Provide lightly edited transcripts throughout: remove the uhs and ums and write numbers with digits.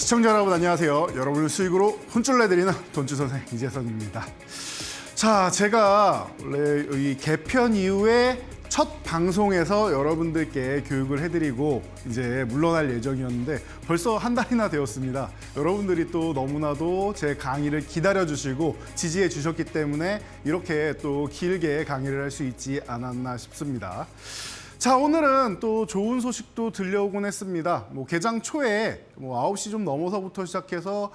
시청자 여러분 안녕하세요. 여러분을 수익으로 혼쭐 내드리는 돈주 선생 이재선입니다. 자, 제가 원래 이 개편 이후에 첫 방송에서 여러분들께 교육을 해드리고 이제 물러날 예정이었는데 벌써 한 달이나 되었습니다. 여러분들이 또 너무나도 제 강의를 기다려주시고 지지해 주셨기 때문에 이렇게 또 길게 강의를 할 수 있지 않았나 싶습니다. 자, 오늘은 또 좋은 소식도 들려오곤 했습니다. 개장 초에 9시 좀 넘어서부터 시작해서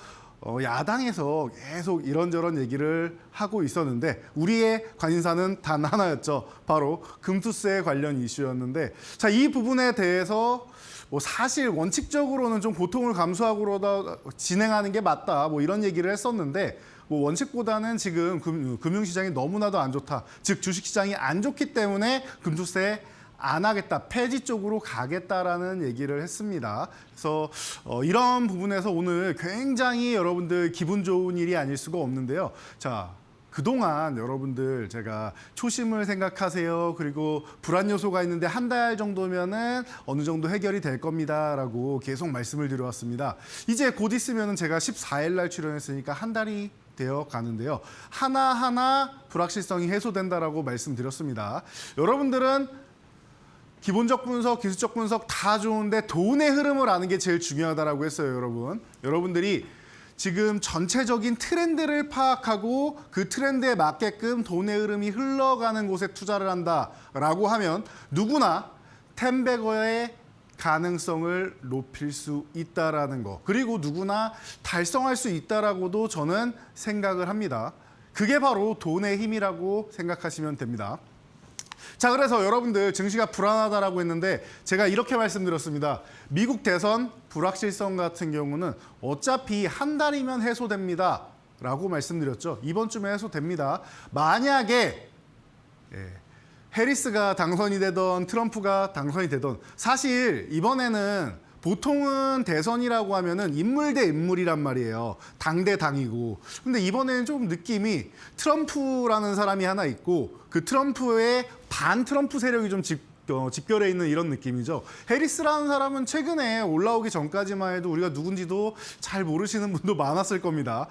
야당에서 계속 이런저런 얘기를 하고 있었는데 우리의 관심사는 단 하나였죠. 바로 금투세 관련 이슈였는데, 자, 이 부분에 대해서 사실 원칙적으로는 좀 고통을 감수하고 그러다 진행하는 게 맞다, 이런 얘기를 했었는데, 원칙보다는 지금 금융시장이 너무나도 안 좋다. 즉 주식시장이 안 좋기 때문에 금투세 안 하겠다, 폐지 쪽으로 가겠다라는 얘기를 했습니다. 그래서 이런 부분에서 오늘 굉장히 여러분들 기분 좋은 일이 아닐 수가 없는데요. 자, 그동안 여러분들 제가 초심을 생각하세요. 그리고 불안 요소가 있는데 한 달 정도면은 어느 정도 해결이 될 겁니다라고 계속 말씀을 드려왔습니다. 이제 곧 있으면은 제가 14일 날 출연했으니까 한 달이 되어 가는데요. 하나하나 불확실성이 해소된다라고 말씀드렸습니다. 여러분들은 기본적 분석, 기술적 분석 다 좋은데 돈의 흐름을 아는 게 제일 중요하다라고 했어요, 여러분. 여러분들이 지금 전체적인 트렌드를 파악하고 그 트렌드에 맞게끔 돈의 흐름이 흘러가는 곳에 투자를 한다라고 하면 누구나 텐베거의 가능성을 높일 수 있다라는 거, 그리고 누구나 달성할 수 있다라고도 저는 생각을 합니다. 그게 바로 돈의 힘이라고 생각하시면 됩니다. 자, 그래서 여러분들 증시가 불안하다라고 했는데 제가 이렇게 말씀드렸습니다. 미국 대선 불확실성 같은 경우는 어차피 한 달이면 해소됩니다 라고 말씀드렸죠. 이번 주면 해소됩니다. 만약에 해리스가 당선이 되던 트럼프가 당선이 되던, 사실 이번에는 보통은 대선이라고 하면은 인물 대 인물이란 말이에요. 당 대 당이고. 근데 이번에는 좀 느낌이 트럼프라는 사람이 하나 있고 그 트럼프의 반 트럼프 세력이 좀 집결해 있는 이런 느낌이죠. 해리스라는 사람은 최근에 올라오기 전까지만 해도 우리가 누군지도 잘 모르시는 분도 많았을 겁니다.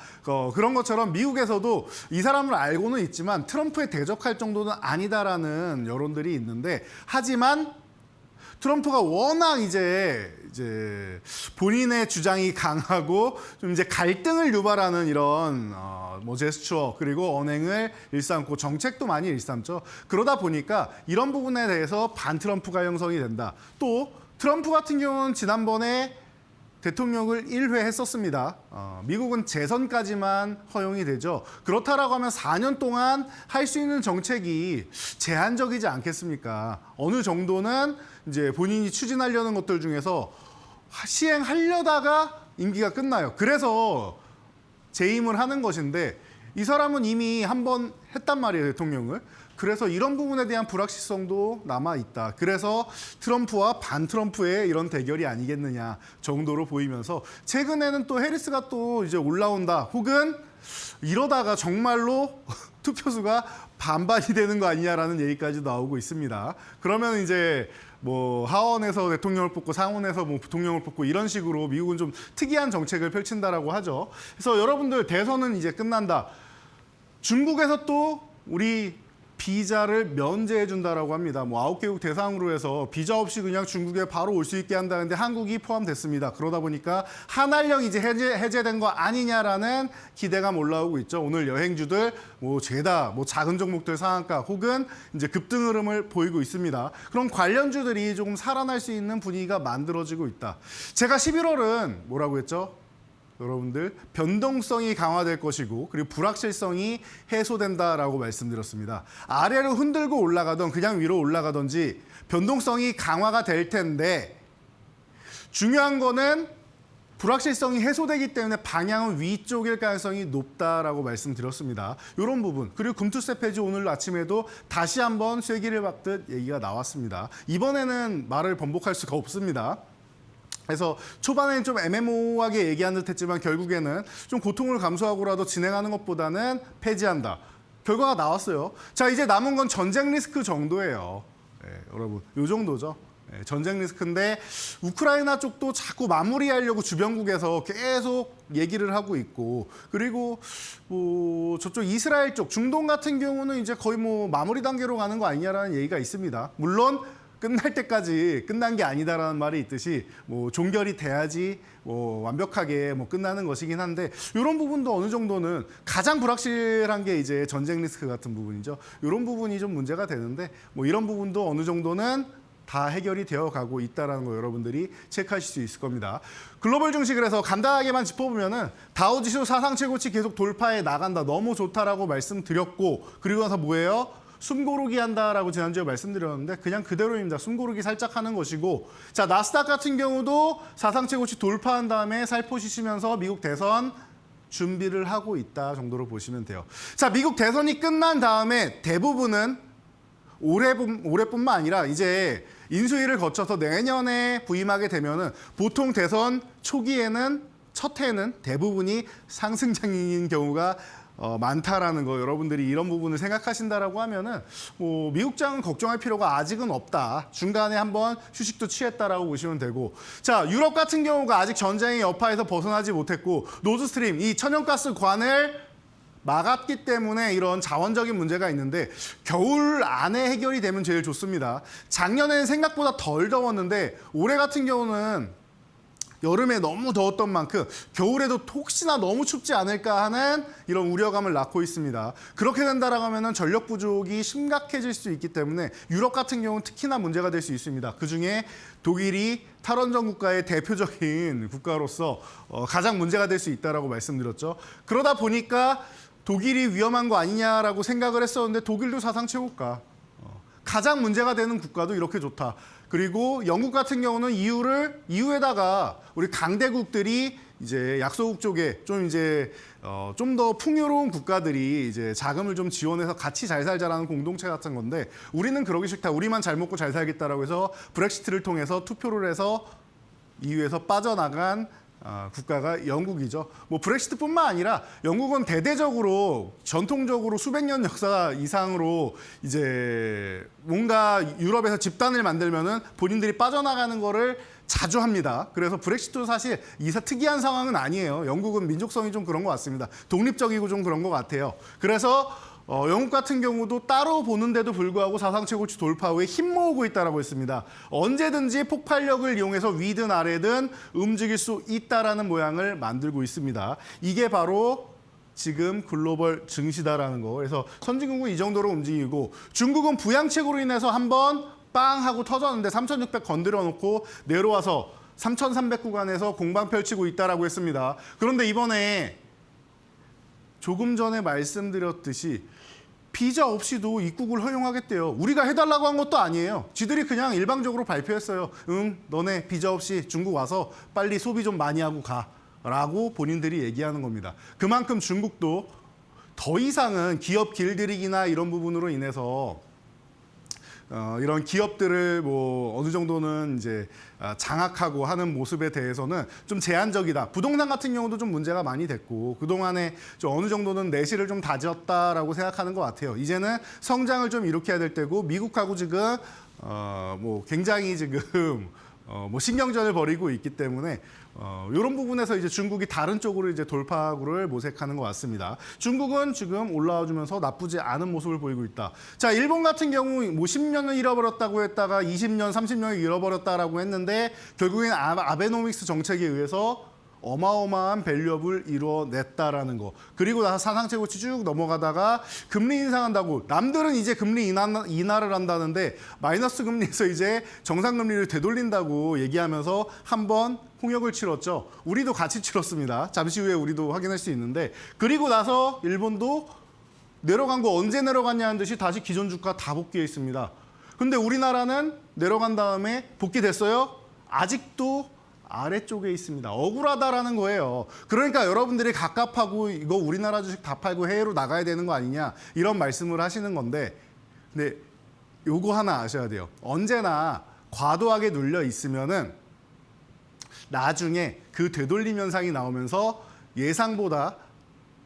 그런 것처럼 미국에서도 이 사람을 알고는 있지만 트럼프에 대적할 정도는 아니다라는 여론들이 있는데, 하지만 트럼프가 워낙 이제 본인의 주장이 강하고 좀 이제 갈등을 유발하는 이런 제스처 그리고 언행을 일삼고 정책도 많이 일삼죠. 그러다 보니까 이런 부분에 대해서 반 트럼프가 형성이 된다. 또 트럼프 같은 경우는 지난번에 대통령을 1회 했었습니다. 미국은 재선까지만 허용이 되죠. 그렇다라고 하면 4년 동안 할 수 있는 정책이 제한적이지 않겠습니까? 어느 정도는 이제 본인이 추진하려는 것들 중에서 시행하려다가 임기가 끝나요. 그래서 재임을 하는 것인데 이 사람은 이미 한 번 했단 말이에요, 대통령을. 그래서 이런 부분에 대한 불확실성도 남아있다. 그래서 트럼프와 반 트럼프의 이런 대결이 아니겠느냐 정도로 보이면서 최근에는 또 해리스가 또 이제 올라온다. 혹은 이러다가 정말로 투표수가 반반이 되는 거 아니냐라는 얘기까지 나오고 있습니다. 그러면 이제 하원에서 대통령을 뽑고 상원에서 부통령을 뽑고 이런 식으로 미국은 좀 특이한 정책을 펼친다라고 하죠. 그래서 여러분들 대선은 이제 끝난다. 중국에서 또 우리 비자를 면제해 준다라고 합니다. 9개국 대상으로 해서 비자 없이 그냥 중국에 바로 올 수 있게 한다는데 한국이 포함됐습니다. 그러다 보니까 한한령 이제 해제된 거 아니냐라는 기대감 올라오고 있죠. 오늘 여행주들 죄다 작은 종목들 상한가 혹은 이제 급등 흐름을 보이고 있습니다. 그럼 관련주들이 조금 살아날 수 있는 분위기가 만들어지고 있다. 제가 11월은 뭐라고 했죠? 여러분들 변동성이 강화될 것이고 그리고 불확실성이 해소된다라고 말씀드렸습니다. 아래로 흔들고 올라가던 그냥 위로 올라가던지 변동성이 강화가 될 텐데, 중요한 거는 불확실성이 해소되기 때문에 방향은 위쪽일 가능성이 높다라고 말씀드렸습니다. 이런 부분, 그리고 금투세 폐지 오늘 아침에도 다시 한번 쐐기를 박듯 얘기가 나왔습니다. 이번에는 말을 번복할 수가 없습니다. 그래서 초반에는 좀 애매모호하게 얘기한 듯 했지만 결국에는 좀 고통을 감수하고라도 진행하는 것보다는 폐지한다. 결과가 나왔어요. 자, 이제 남은 건 전쟁 리스크 정도예요. 여러분, 이 정도죠. 전쟁 리스크인데 우크라이나 쪽도 자꾸 마무리하려고 주변국에서 계속 얘기를 하고 있고, 그리고 뭐 저쪽 이스라엘 쪽, 중동 같은 경우는 이제 거의 뭐 마무리 단계로 가는 거 아니냐라는 얘기가 있습니다. 물론 끝날 때까지 끝난 게 아니다라는 말이 있듯이 뭐 종결이 돼야지 뭐 완벽하게 뭐 끝나는 것이긴 한데, 이런 부분도 어느 정도는 가장 불확실한 게 이제 전쟁 리스크 같은 부분이죠. 이런 부분이 좀 문제가 되는데, 뭐 이런 부분도 어느 정도는 다 해결이 되어 가고 있다는 거 여러분들이 체크하실 수 있을 겁니다. 글로벌 증시 그래서 간단하게만 짚어보면은 다우지수 사상 최고치 계속 돌파해 나간다, 너무 좋다라고 말씀드렸고, 그리고 나서 뭐예요? 숨고르기 한다라고 지난주에 말씀드렸는데 그냥 그대로입니다. 숨고르기 살짝 하는 것이고, 자 나스닥 같은 경우도 사상 최고치 돌파한 다음에 살포시 쉬면서 미국 대선 준비를 하고 있다 정도로 보시면 돼요. 자 미국 대선이 끝난 다음에 대부분은 올해뿐만 아니라 이제 인수위를 거쳐서 내년에 부임하게 되면은 보통 대선 초기에는 첫 해는 대부분이 상승장인 경우가 많다라는 거, 여러분들이 이런 부분을 생각하신다라고 하면은 뭐 미국장은 걱정할 필요가 아직은 없다. 중간에 한번 휴식도 취했다라고 보시면 되고, 자 유럽 같은 경우가 아직 전쟁의 여파에서 벗어나지 못했고 노드스트림 이 천연가스 관을 막았기 때문에 이런 자원적인 문제가 있는데 겨울 안에 해결이 되면 제일 좋습니다. 작년에는 생각보다 덜 더웠는데 올해 같은 경우는 여름에 너무 더웠던 만큼 겨울에도 혹시나 너무 춥지 않을까 하는 이런 우려감을 낳고 있습니다. 그렇게 된다라고 하면 전력 부족이 심각해질 수 있기 때문에 유럽 같은 경우는 특히나 문제가 될 수 있습니다. 그중에 독일이 탈원전 국가의 대표적인 국가로서 가장 문제가 될 수 있다라고 말씀드렸죠. 그러다 보니까 독일이 위험한 거 아니냐라고 생각을 했었는데 독일도 사상 최고가. 가장 문제가 되는 국가도 이렇게 좋다. 그리고 영국 같은 경우는 EU에다가 우리 강대국들이 이제 약소국 쪽에 좀 이제 좀 더 풍요로운 국가들이 이제 자금을 좀 지원해서 같이 잘 살자라는 공동체 같은 건데, 우리는 그러기 싫다. 우리만 잘 먹고 잘 살겠다라고 해서 브렉시트를 통해서 투표를 해서 EU에서 빠져나간 국가가 영국이죠. 뭐 브렉시트뿐만 아니라 영국은 대대적으로 전통적으로 수백 년 역사 이상으로 이제 뭔가 유럽에서 집단을 만들면은 본인들이 빠져나가는 거를 자주 합니다. 그래서 브렉시트도 사실 특이한 상황은 아니에요. 영국은 민족성이 좀 그런 것 같습니다. 독립적이고 좀 그런 것 같아요. 그래서 영국 같은 경우도 따로 보는데도 불구하고 사상 최고치 돌파 후에 힘 모으고 있다라고 했습니다. 언제든지 폭발력을 이용해서 위든 아래든 움직일 수 있다라는 모양을 만들고 있습니다. 이게 바로 지금 글로벌 증시다라는 거. 그래서 선진국은 이 정도로 움직이고, 중국은 부양책으로 인해서 한번 빵 하고 터졌는데 3,600 건드려 놓고 내려와서 3,300 구간에서 공방 펼치고 있다라고 했습니다. 그런데 이번에 조금 전에 말씀드렸듯이 비자 없이도 입국을 허용하겠대요. 우리가 해달라고 한 것도 아니에요. 지들이 그냥 일방적으로 발표했어요. 너네 비자 없이 중국 와서 빨리 소비 좀 많이 하고 가. 라고 본인들이 얘기하는 겁니다. 그만큼 중국도 더 이상은 기업 길들이기나 이런 부분으로 인해서 이런 기업들을 뭐 어느 정도는 이제 장악하고 하는 모습에 대해서는 좀 제한적이다. 부동산 같은 경우도 좀 문제가 많이 됐고 그동안에 좀 어느 정도는 내실을 좀 다졌다라고 생각하는 것 같아요. 이제는 성장을 좀 일으켜야 될 때고, 미국하고 지금 뭐 굉장히 지금 뭐 신경전을 벌이고 있기 때문에 이런 부분에서 이제 중국이 다른 쪽으로 이제 돌파구를 모색하는 것 같습니다. 중국은 지금 올라와주면서 나쁘지 않은 모습을 보이고 있다. 자, 일본 같은 경우 뭐 10년을 잃어버렸다고 했다가 20년, 30년을 잃어버렸다라고 했는데 결국엔 아베노믹스 정책에 의해서 어마어마한 밸류업을 이뤄냈다라는 거. 그리고 나서 사상 최고치 쭉 넘어가다가 금리 인상한다고, 남들은 이제 금리 인하를 한다는데 마이너스 금리에서 이제 정상 금리를 되돌린다고 얘기하면서 한번 홍역을 치렀죠. 우리도 같이 치렀습니다. 잠시 후에 우리도 확인할 수 있는데, 그리고 나서 일본도 내려간 거 언제 내려갔냐는 듯이 다시 기존 주가 다 복귀해 있습니다. 근데 우리나라는 내려간 다음에 복귀됐어요? 아직도 아래쪽에 있습니다. 억울하다라는 거예요. 그러니까 여러분들이 갑갑하고 이거 우리나라 주식 다 팔고 해외로 나가야 되는 거 아니냐 이런 말씀을 하시는 건데, 근데 요거 하나 아셔야 돼요. 언제나 과도하게 눌려 있으면은 나중에 그 되돌림 현상이 나오면서 예상보다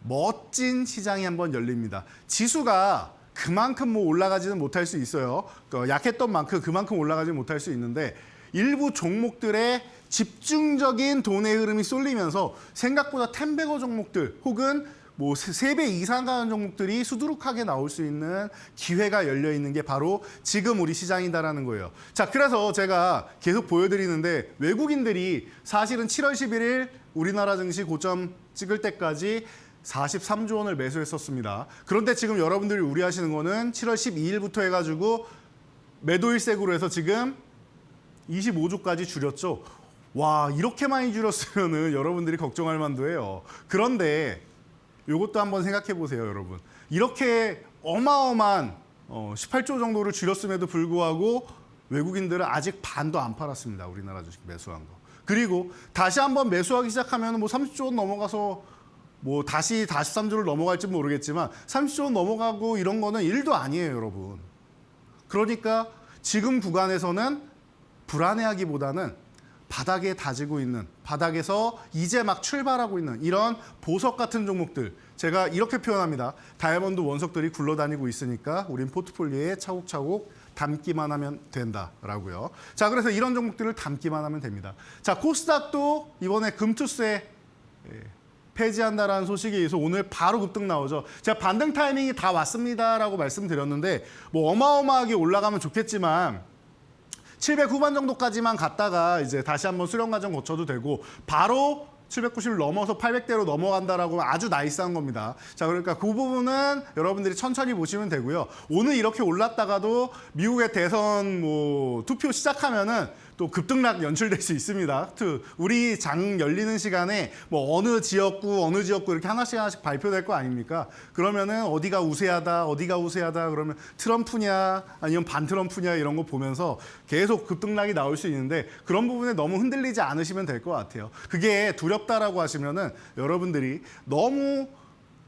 멋진 시장이 한번 열립니다. 지수가 그만큼 뭐 올라가지는 못할 수 있어요. 약했던 만큼 그만큼 올라가지 못할 수 있는데 일부 종목들의 집중적인 돈의 흐름이 쏠리면서 생각보다 텐베거 종목들 혹은 뭐 3배 이상 가는 종목들이 수두룩하게 나올 수 있는 기회가 열려 있는 게 바로 지금 우리 시장이다라는 거예요. 자, 그래서 제가 계속 보여드리는데 외국인들이 사실은 7월 11일 우리나라 증시 고점 찍을 때까지 43조 원을 매수했었습니다. 그런데 지금 여러분들이 우려하시는 거는 7월 12일부터 해가지고 매도일색으로 해서 지금 25조까지 줄였죠. 와, 이렇게 많이 줄였으면은 여러분들이 걱정할 만도 해요. 그런데 이것도 한번 생각해 보세요, 여러분. 이렇게 어마어마한 18조 정도를 줄였음에도 불구하고 외국인들은 아직 반도 안 팔았습니다. 우리나라 주식 매수한 거. 그리고 다시 한번 매수하기 시작하면 뭐 30조 원 넘어가서 뭐 다시 43조를 넘어갈지 모르겠지만 30조 원 넘어가고 이런 거는 일도 아니에요, 여러분. 그러니까 지금 구간에서는 불안해하기보다는 바닥에 다지고 있는, 바닥에서 이제 막 출발하고 있는 이런 보석 같은 종목들, 제가 이렇게 표현합니다. 다이아몬드 원석들이 굴러다니고 있으니까 우린 포트폴리오에 차곡차곡 담기만 하면 된다라고요. 자, 그래서 이런 종목들을 담기만 하면 됩니다. 자, 코스닥도 이번에 금투세 폐지한다라는 소식에 의해서 오늘 바로 급등 나오죠. 제가 반등 타이밍이 다 왔습니다라고 말씀드렸는데 뭐 어마어마하게 올라가면 좋겠지만 700 후반 정도까지만 갔다가 이제 다시 한번 수렴 과정 거쳐도 되고 바로 790을 넘어서 800대로 넘어간다라고 하면 아주 나이스한 겁니다. 자, 그러니까 그 부분은 여러분들이 천천히 보시면 되고요. 오늘 이렇게 올랐다가도 미국의 대선 뭐 투표 시작하면은 또 급등락 연출될 수 있습니다. 우리 장 열리는 시간에 뭐 어느 지역구 이렇게 하나씩 발표될 거 아닙니까? 그러면은 어디가 우세하다 그러면 트럼프냐 아니면 반트럼프냐 이런 거 보면서 계속 급등락이 나올 수 있는데 그런 부분에 너무 흔들리지 않으시면 될 것 같아요. 그게 두렵다라고 하시면은 여러분들이 너무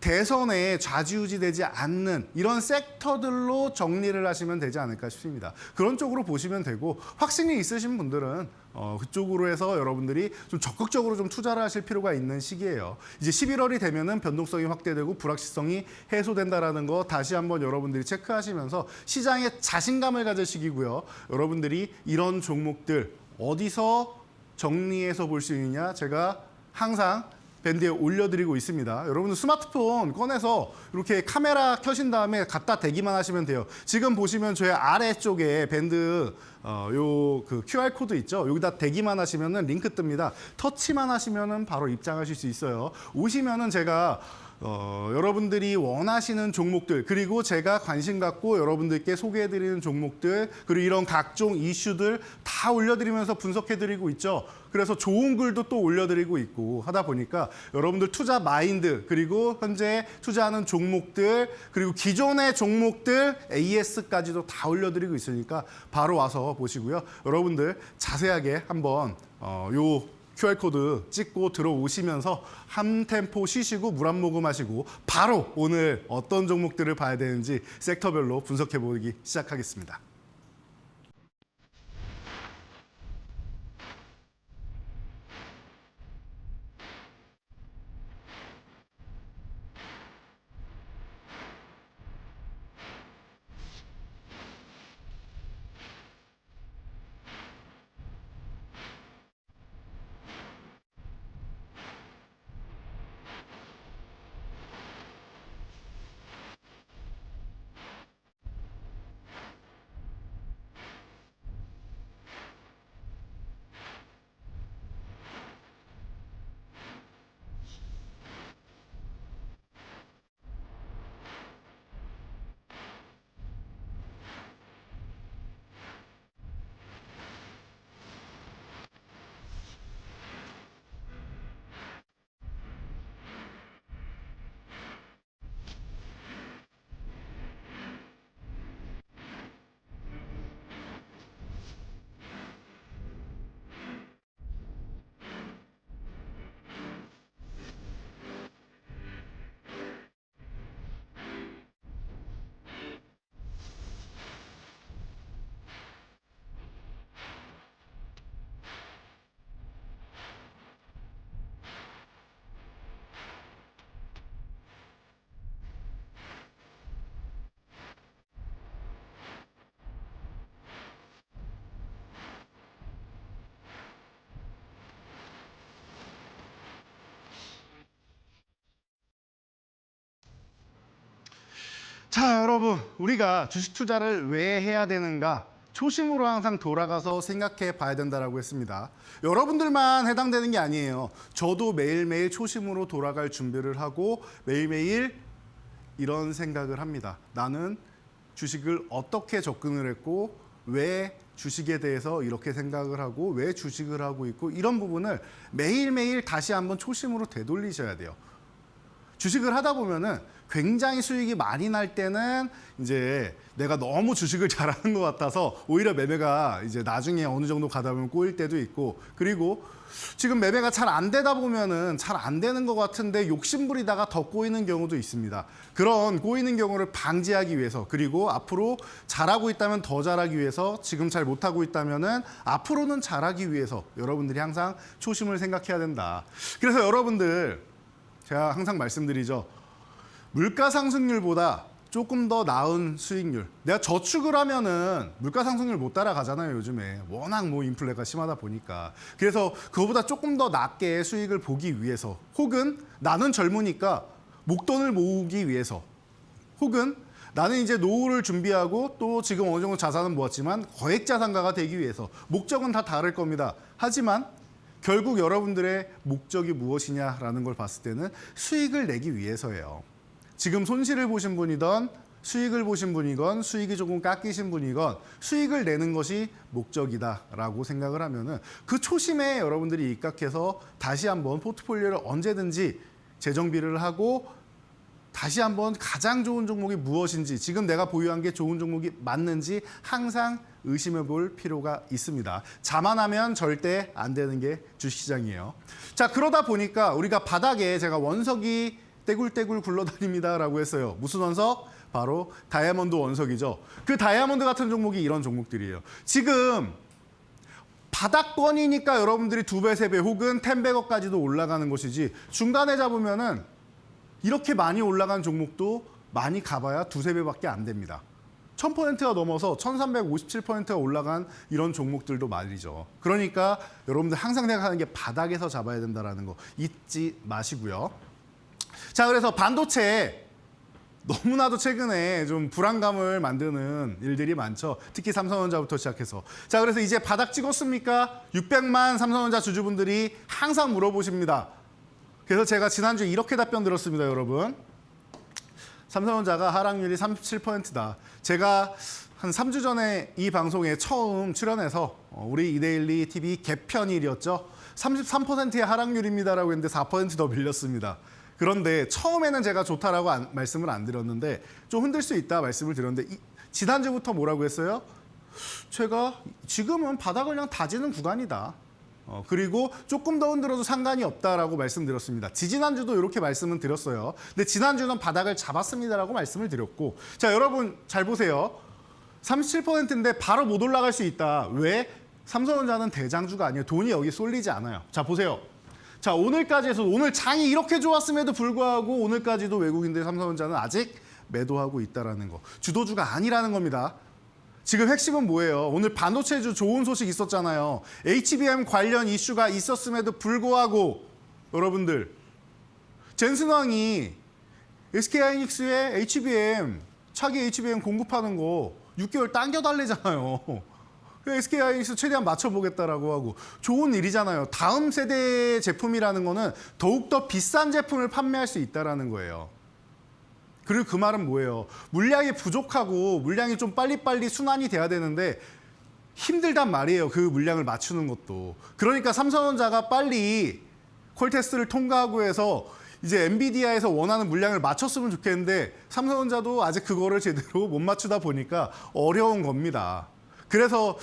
대선에 좌지우지되지 않는 이런 섹터들로 정리를 하시면 되지 않을까 싶습니다. 그런 쪽으로 보시면 되고 확신이 있으신 분들은 그쪽으로 해서 여러분들이 좀 적극적으로 좀 투자를 하실 필요가 있는 시기예요. 이제 11월이 되면은 변동성이 확대되고 불확실성이 해소된다라는 거 다시 한번 여러분들이 체크하시면서 시장에 자신감을 가질 시기고요. 여러분들이 이런 종목들 어디서 정리해서 볼 수 있느냐 제가 항상 밴드에 올려드리고 있습니다. 여러분들 스마트폰 꺼내서 이렇게 카메라 켜신 다음에 갖다 대기만 하시면 돼요. 지금 보시면 저의 아래쪽에 밴드 요 그 QR 코드 있죠. 여기다 대기만 하시면은 링크 뜹니다. 터치만 하시면은 바로 입장하실 수 있어요. 오시면은 제가 여러분들이 원하시는 종목들 그리고 제가 관심 갖고 여러분들께 소개해드리는 종목들 그리고 이런 각종 이슈들 다 올려드리면서 분석해드리고 있죠. 그래서 좋은 글도 또 올려드리고 있고 하다 보니까 여러분들 투자 마인드 그리고 현재 투자하는 종목들 그리고 기존의 종목들 AS까지도 다 올려드리고 있으니까 바로 와서 보시고요. 여러분들 자세하게 한번 요 QR코드 찍고 들어오시면서 한 템포 쉬시고 물 한 모금 하시고 바로 오늘 어떤 종목들을 봐야 되는지 섹터별로 분석해보기 시작하겠습니다. 자, 여러분, 우리가 주식 투자를 왜 해야 되는가? 초심으로 항상 돌아가서 생각해 봐야 된다라고 했습니다. 여러분들만 해당되는 게 아니에요. 저도 매일매일 초심으로 돌아갈 준비를 하고 매일매일 이런 생각을 합니다. 나는 주식을 어떻게 접근을 했고 왜 주식에 대해서 이렇게 생각을 하고 왜 주식을 하고 있고 이런 부분을 매일매일 다시 한번 초심으로 되돌리셔야 돼요. 주식을 하다 보면은 굉장히 수익이 많이 날 때는 이제 내가 너무 주식을 잘하는 것 같아서 오히려 매매가 이제 나중에 어느 정도 가다 보면 꼬일 때도 있고, 그리고 지금 매매가 잘 안 되다 보면은 잘 안 되는 것 같은데 욕심부리다가 더 꼬이는 경우도 있습니다. 그런 꼬이는 경우를 방지하기 위해서, 그리고 앞으로 잘하고 있다면 더 잘하기 위해서, 지금 잘 못하고 있다면은 앞으로는 잘하기 위해서 여러분들이 항상 초심을 생각해야 된다. 그래서 여러분들 제가 항상 말씀드리죠. 물가 상승률보다 조금 더 나은 수익률. 내가 저축을 하면은 물가 상승률 못 따라가잖아요, 요즘에. 워낙 뭐 인플레가 심하다 보니까. 그래서 그거보다 조금 더 낮게 수익을 보기 위해서, 혹은 나는 젊으니까 목돈을 모으기 위해서, 혹은 나는 이제 노후를 준비하고 또 지금 어느 정도 자산은 모았지만 거액 자산가가 되기 위해서, 목적은 다 다를 겁니다. 하지만 결국 여러분들의 목적이 무엇이냐라는 걸 봤을 때는 수익을 내기 위해서예요. 지금 손실을 보신 분이건 수익을 보신 분이건 수익이 조금 깎이신 분이건 수익을 내는 것이 목적이다라고 생각을 하면은 그 초심에 여러분들이 입각해서 다시 한번 포트폴리오를 언제든지 재정비를 하고 다시 한번 가장 좋은 종목이 무엇인지, 지금 내가 보유한 게 좋은 종목이 맞는지 항상 의심해 볼 필요가 있습니다. 자만하면 절대 안 되는 게 주식시장이에요. 자, 그러다 보니까 우리가 바닥에 제가 원석이 떼굴떼굴 굴러다닙니다라고 했어요. 무슨 원석? 바로 다이아몬드 원석이죠. 그 다이아몬드 같은 종목이 이런 종목들이에요. 지금 바닥권이니까 여러분들이 2배, 3배 혹은 10배까지도 올라가는 것이지, 중간에 잡으면은 이렇게 많이 올라간 종목도 많이 가봐야 2, 3배밖에 안 됩니다. 1000%가 넘어서 1357%가 올라간 이런 종목들도 말이죠. 그러니까 여러분들 항상 생각하는 게 바닥에서 잡아야 된다는 거 잊지 마시고요. 자, 그래서 반도체 너무나도 최근에 좀 불안감을 만드는 일들이 많죠. 특히 삼성전자부터 시작해서. 자, 그래서 이제 바닥 찍었습니까? 600만 삼성전자 주주분들이 항상 물어보십니다. 그래서 제가 지난주에 이렇게 답변 드렸습니다, 여러분. 삼성전자가 하락률이 37%다. 제가 한 3주 전에 이 방송에 처음 출연해서 우리 이데일리 TV 개편일이었죠. 33%의 하락률입니다라고 했는데 4% 더 밀렸습니다. 그런데 처음에는 제가 좋다라고 말씀을 안 드렸는데 좀 흔들 수 있다 말씀을 드렸는데 지난주부터 뭐라고 했어요? 제가 지금은 바닥을 그냥 다지는 구간이다. 그리고 조금 더 흔들어도 상관이 없다라고 말씀드렸습니다. 지지난주도 이렇게 말씀을 드렸어요. 근데 지난주는 바닥을 잡았습니다라고 말씀을 드렸고, 자, 여러분 잘 보세요. 37%인데 바로 못 올라갈 수 있다. 왜? 삼성전자는 대장주가 아니에요. 돈이 여기 쏠리지 않아요. 자, 보세요. 자, 오늘까지 해서 오늘 장이 이렇게 좋았음에도 불구하고 오늘까지도 외국인들 삼성전자는 아직 매도하고 있다는 거. 주도주가 아니라는 겁니다. 지금 핵심은 뭐예요? 오늘 반도체주 좋은 소식 있었잖아요. HBM 관련 이슈가 있었음에도 불구하고 여러분들 젠슨왕이 SK하이닉스의 HBM 차기 HBM 공급하는 거 6개월 당겨달래잖아요. SK하이닉스 최대한 맞춰보겠다라고 하고 좋은 일이잖아요. 다음 세대 제품이라는 거는 더욱더 비싼 제품을 판매할 수 있다는 거예요. 그리고 그 말은 뭐예요? 물량이 부족하고 물량이 좀 빨리빨리 순환이 돼야 되는데 힘들단 말이에요. 그 물량을 맞추는 것도. 그러니까 삼성전자가 빨리 콜 테스트를 통과하고 해서 이제 엔비디아에서 원하는 물량을 맞췄으면 좋겠는데 삼성전자도 아직 그거를 제대로 못 맞추다 보니까 어려운 겁니다. 그래서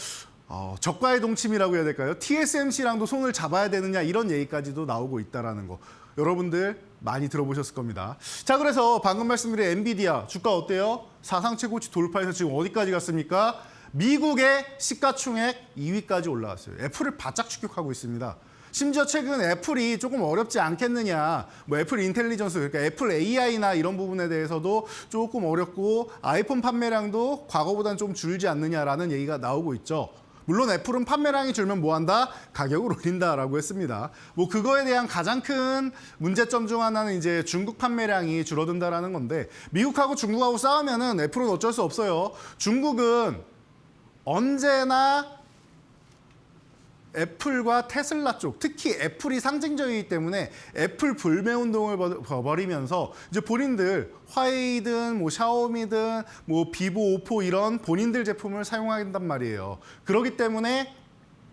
저가의 동침이라고 해야 될까요? TSMC랑도 손을 잡아야 되느냐 이런 얘기까지도 나오고 있다는 거. 여러분들 많이 들어보셨을 겁니다. 자, 그래서 방금 말씀드린 엔비디아 주가 어때요? 사상 최고치 돌파해서 지금 어디까지 갔습니까? 미국의 시가총액 2위까지 올라왔어요. 애플을 바짝 추격하고 있습니다. 심지어 최근 애플이 조금 어렵지 않겠느냐, 뭐 애플 인텔리전스, 그러니까 애플 AI나 이런 부분에 대해서도 조금 어렵고 아이폰 판매량도 과거보다는 좀 줄지 않느냐라는 얘기가 나오고 있죠. 물론 애플은 판매량이 줄면 뭐한다? 가격을 올린다라고 했습니다. 뭐 그거에 대한 가장 큰 문제점 중 하나는 이제 중국 판매량이 줄어든다라는 건데 미국하고 중국하고 싸우면은 애플은 어쩔 수 없어요. 중국은 언제나 애플과 테슬라 쪽, 특히 애플이 상징적이기 때문에 애플 불매 운동을 벌이면서 이제 본인들 화웨이든 뭐 샤오미든 뭐 비보, 오포 이런 본인들 제품을 사용한단 말이에요. 그렇기 때문에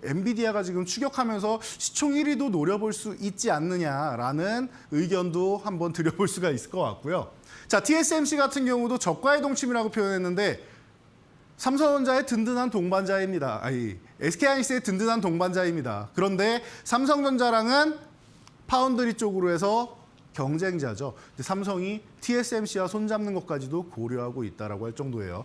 엔비디아가 지금 추격하면서 시총 1위도 노려볼 수 있지 않느냐라는 의견도 한번 드려볼 수가 있을 것 같고요. 자, TSMC 같은 경우도 저가의 동침이라고 표현했는데 삼성전자의 든든한 동반자입니다. SK하이닉스의 든든한 동반자입니다. 그런데 삼성전자랑은 파운드리 쪽으로 해서 경쟁자죠. 삼성이 TSMC와 손잡는 것까지도 고려하고 있다라고 할 정도예요.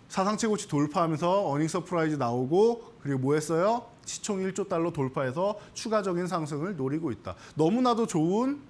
사상 최고치 돌파하면서 어닝 서프라이즈 나오고 그리고 뭐 했어요? 시총 1조 달러 돌파해서 추가적인 상승을 노리고 있다. 너무나도 좋은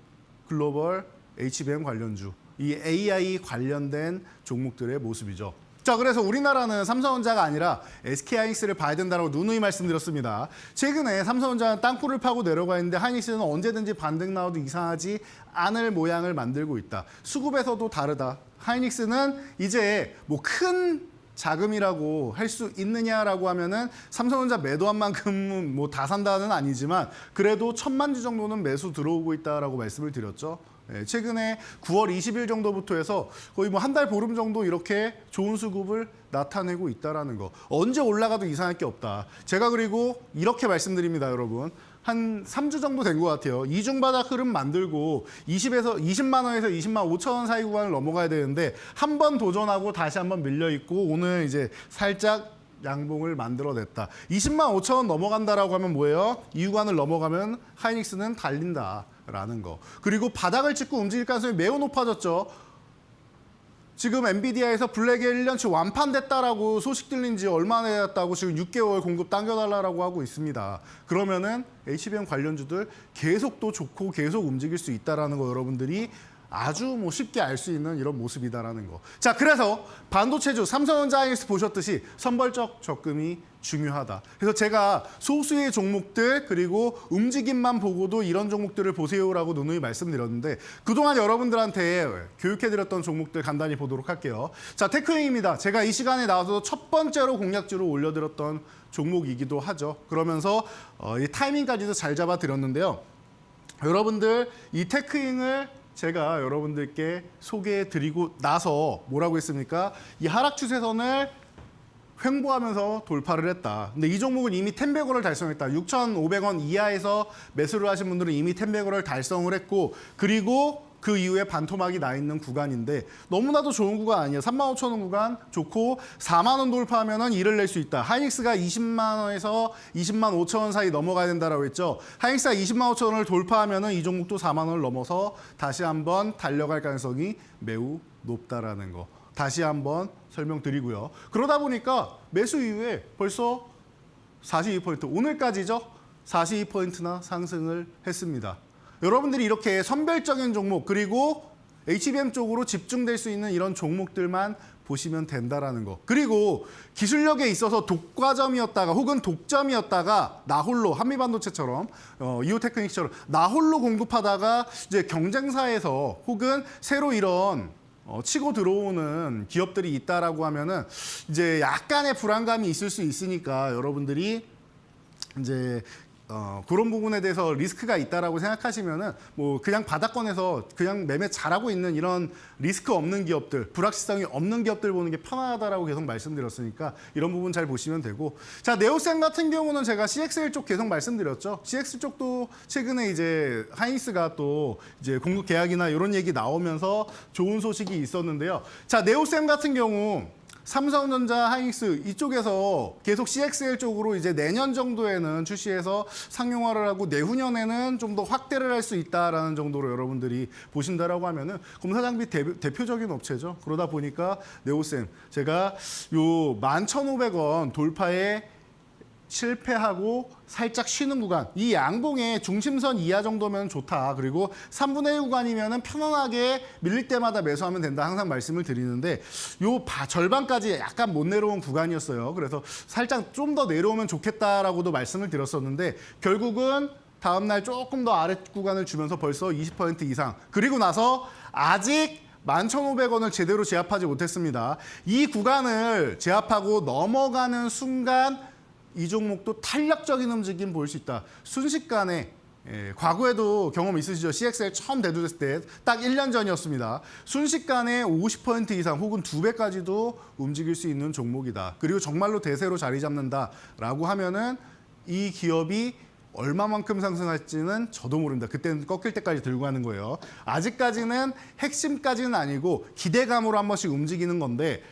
글로벌 HBM 관련주, 이 AI 관련된 종목들의 모습이죠. 자, 그래서 우리나라는 삼성전자가 아니라 SK하이닉스를 봐야 된다고 누누이 말씀드렸습니다. 최근에 삼성전자는 땅굴을 파고 내려가 있는데 하이닉스는 언제든지 반등 나와도 이상하지 않을 모양을 만들고 있다. 수급에서도 다르다. 하이닉스는 이제 뭐 큰 자금이라고 할 수 있느냐라고 하면은 삼성전자 매도한 만큼 뭐 다 산다는 아니지만 그래도 1,000만 주 정도는 매수 들어오고 있다라고 말씀을 드렸죠. 최근에 9월 20일 정도부터 해서 거의 뭐 한 달 보름 정도 이렇게 좋은 수급을 나타내고 있다라는 거. 언제 올라가도 이상할 게 없다. 제가 그리고 이렇게 말씀드립니다, 여러분. 한 3주 정도 된 것 같아요. 이중바닥 흐름 만들고 20만 원에서 20만 5천 원 사이 구간을 넘어가야 되는데 한 번 도전하고 다시 한번 밀려 있고 오늘 이제 살짝 양봉을 만들어냈다. 20만 5천 원 넘어간다라고 하면 뭐예요? 이 구간을 넘어가면 하이닉스는 달린다라는 거. 그리고 바닥을 찍고 움직일 가능성이 매우 높아졌죠. 지금 엔비디아에서 블랙에 1년치 완판됐다라고 소식 들린 지 얼마나 됐다고 지금 6개월 공급 당겨달라고 하고 있습니다. 그러면은 HBM 관련주들 계속 또 좋고 계속 움직일 수 있다라는 거 여러분들이 아주 뭐 쉽게 알 수 있는 이런 모습이다라는 거. 자, 그래서 반도체주 삼성전자 하이닉스 보셨듯이 선벌적 접근이 중요하다. 그래서 제가 소수의 종목들 그리고 움직임만 보고도 이런 종목들을 보세요라고 누누이 말씀드렸는데 그동안 여러분들한테 교육해드렸던 종목들 간단히 보도록 할게요. 자, 테크윙입니다. 제가 이 시간에 나와서 첫 번째로 공략주로 올려드렸던 종목이기도 하죠. 그러면서 이 타이밍까지도 잘 잡아드렸는데요. 여러분들 이 테크윙을 제가 여러분들께 소개해드리고 나서 뭐라고 했습니까? 이 하락 추세선을 횡보하면서 돌파를 했다. 근데 이 종목은 이미 10배거를 달성했다. 6,500원 이하에서 매수를 하신 분들은 이미 10배거를 달성을 했고 그리고 그 이후에 반토막이 나 있는 구간인데 너무나도 좋은 구간 아니에요. 35,000원 구간 좋고 4만 원 돌파하면 일을 낼 수 있다. 하이닉스가 20만 원에서 20만 5천 원 사이 넘어가야 된다라고 했죠. 하이닉스가 20만 5천 원을 돌파하면 이 종목도 4만 원을 넘어서 다시 한번 달려갈 가능성이 매우 높다라는 거. 다시 한번 설명드리고요. 그러다 보니까 매수 이후에 벌써 42포인트, 오늘까지죠. 42포인트나 상승을 했습니다. 여러분들이 이렇게 선별적인 종목 그리고 HBM 쪽으로 집중될 수 있는 이런 종목들만 보시면 된다라는 거. 그리고 기술력에 있어서 독과점이었다가 혹은 독점이었다가 나홀로 한미반도체처럼 이오테크닉처럼 나홀로 공급하다가 이제 경쟁사에서 혹은 새로 이런 치고 들어오는 기업들이 있다라고 하면은 이제 약간의 불안감이 있을 수 있으니까 여러분들이 이제 그런 부분에 대해서 리스크가 있다라고 생각하시면은 뭐 그냥 바닥권에서 그냥 매매 잘하고 있는 이런 리스크 없는 기업들, 불확실성이 없는 기업들 보는 게 편하다라고 계속 말씀드렸으니까 이런 부분 잘 보시면 되고. 자, 네오셈 같은 경우는 제가 CXL 쪽 계속 말씀드렸죠. CX 쪽도 최근에 이제 하이닉스가 또 이제 공급 계약이나 이런 얘기 나오면서 좋은 소식이 있었는데요. 자, 네오셈 같은 경우 삼성전자, 하이닉스 이쪽에서 계속 CXL 쪽으로 이제 내년 정도에는 출시해서 상용화를 하고 내후년에는 좀 더 확대를 할 수 있다라는 정도로 여러분들이 보신다라고 하면은 검사 장비 대표적인 업체죠. 그러다 보니까 네오셈 제가 요 11,500원 돌파에 실패하고 살짝 쉬는 구간. 이 양봉의 중심선 이하 정도면 좋다. 그리고 3분의 1 구간이면 편안하게 밀릴 때마다 매수하면 된다. 항상 말씀을 드리는데 요 절반까지 약간 못 내려온 구간이었어요. 그래서 살짝 좀 더 내려오면 좋겠다라고도 말씀을 드렸었는데 결국은 다음날 조금 더 아래 구간을 주면서 벌써 20% 이상. 그리고 나서 아직 11,500원을 제대로 제압하지 못했습니다. 이 구간을 제압하고 넘어가는 순간 이 종목도 탄력적인 움직임 보일 수 있다. 순식간에 과거에도 경험 있으시죠? CXL 처음 대두됐을 때 딱 1년 전이었습니다. 순식간에 50% 이상 혹은 2배까지도 움직일 수 있는 종목이다. 그리고 정말로 대세로 자리 잡는다라고 하면은 이 기업이 얼마만큼 상승할지는 저도 모릅니다. 그때는 꺾일 때까지 들고 가는 거예요. 아직까지는 핵심까지는 아니고 기대감으로 한 번씩 움직이는 건데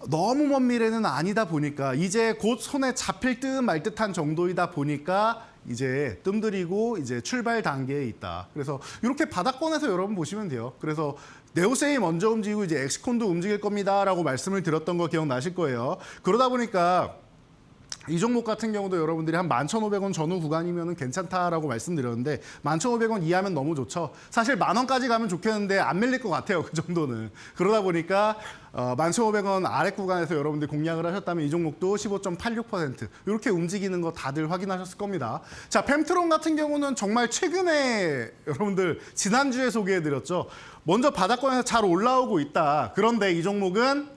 너무 먼 미래는 아니다 보니까 이제 곧 손에 잡힐 듯 말 듯한 정도이다 보니까 이제 뜸들이고 이제 출발 단계에 있다. 그래서 이렇게 바닥권에서 여러분 보시면 돼요. 그래서 네오세이 먼저 움직이고 이제 엑스콘도 움직일 겁니다라고 말씀을 드렸던 거 기억나실 거예요. 그러다 보니까 이 종목 같은 경우도 여러분들이 한 11,500원 전후 구간이면 괜찮다라고 말씀드렸는데 11,500원 이하면 너무 좋죠. 사실 10,000원까지 가면 좋겠는데 안 밀릴 것 같아요. 그 정도는. 그러다 보니까 11,500원 아래 구간에서 여러분들이 공략을 하셨다면 이 종목도 15.86% 이렇게 움직이는 거 다들 확인하셨을 겁니다. 자, 펜트론 같은 경우는 정말 최근에 여러분들 지난주에 소개해드렸죠. 먼저 바닥권에서 잘 올라오고 있다. 그런데 이 종목은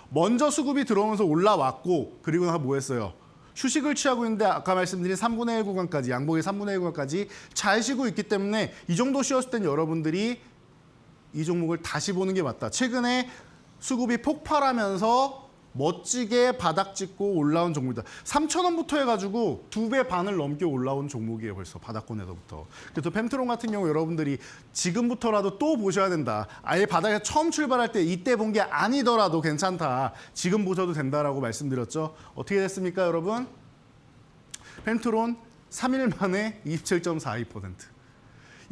먼저 수급이 들어오면서 올라왔고 그리고 나서 뭐 했어요? 휴식을 취하고 있는데 아까 말씀드린 3분의 1 구간까지 양봉의 3분의 1 구간까지 잘 쉬고 있기 때문에 이 정도 쉬었을 땐 여러분들이 이 종목을 다시 보는 게 맞다. 최근에 수급이 폭발하면서 멋지게 바닥 찍고 올라온 종목이다. 3,000원부터 해가지고 2배 반을 넘게 올라온 종목이에요. 벌써 바닥권에서부터. 그래서 펜트론 같은 경우 여러분들이 지금부터라도 또 보셔야 된다. 아예 바닥에 처음 출발할 때 이때 본 게 아니더라도 괜찮다. 지금 보셔도 된다라고 말씀드렸죠. 어떻게 됐습니까, 여러분? 펜트론 3일 만에 27.42%.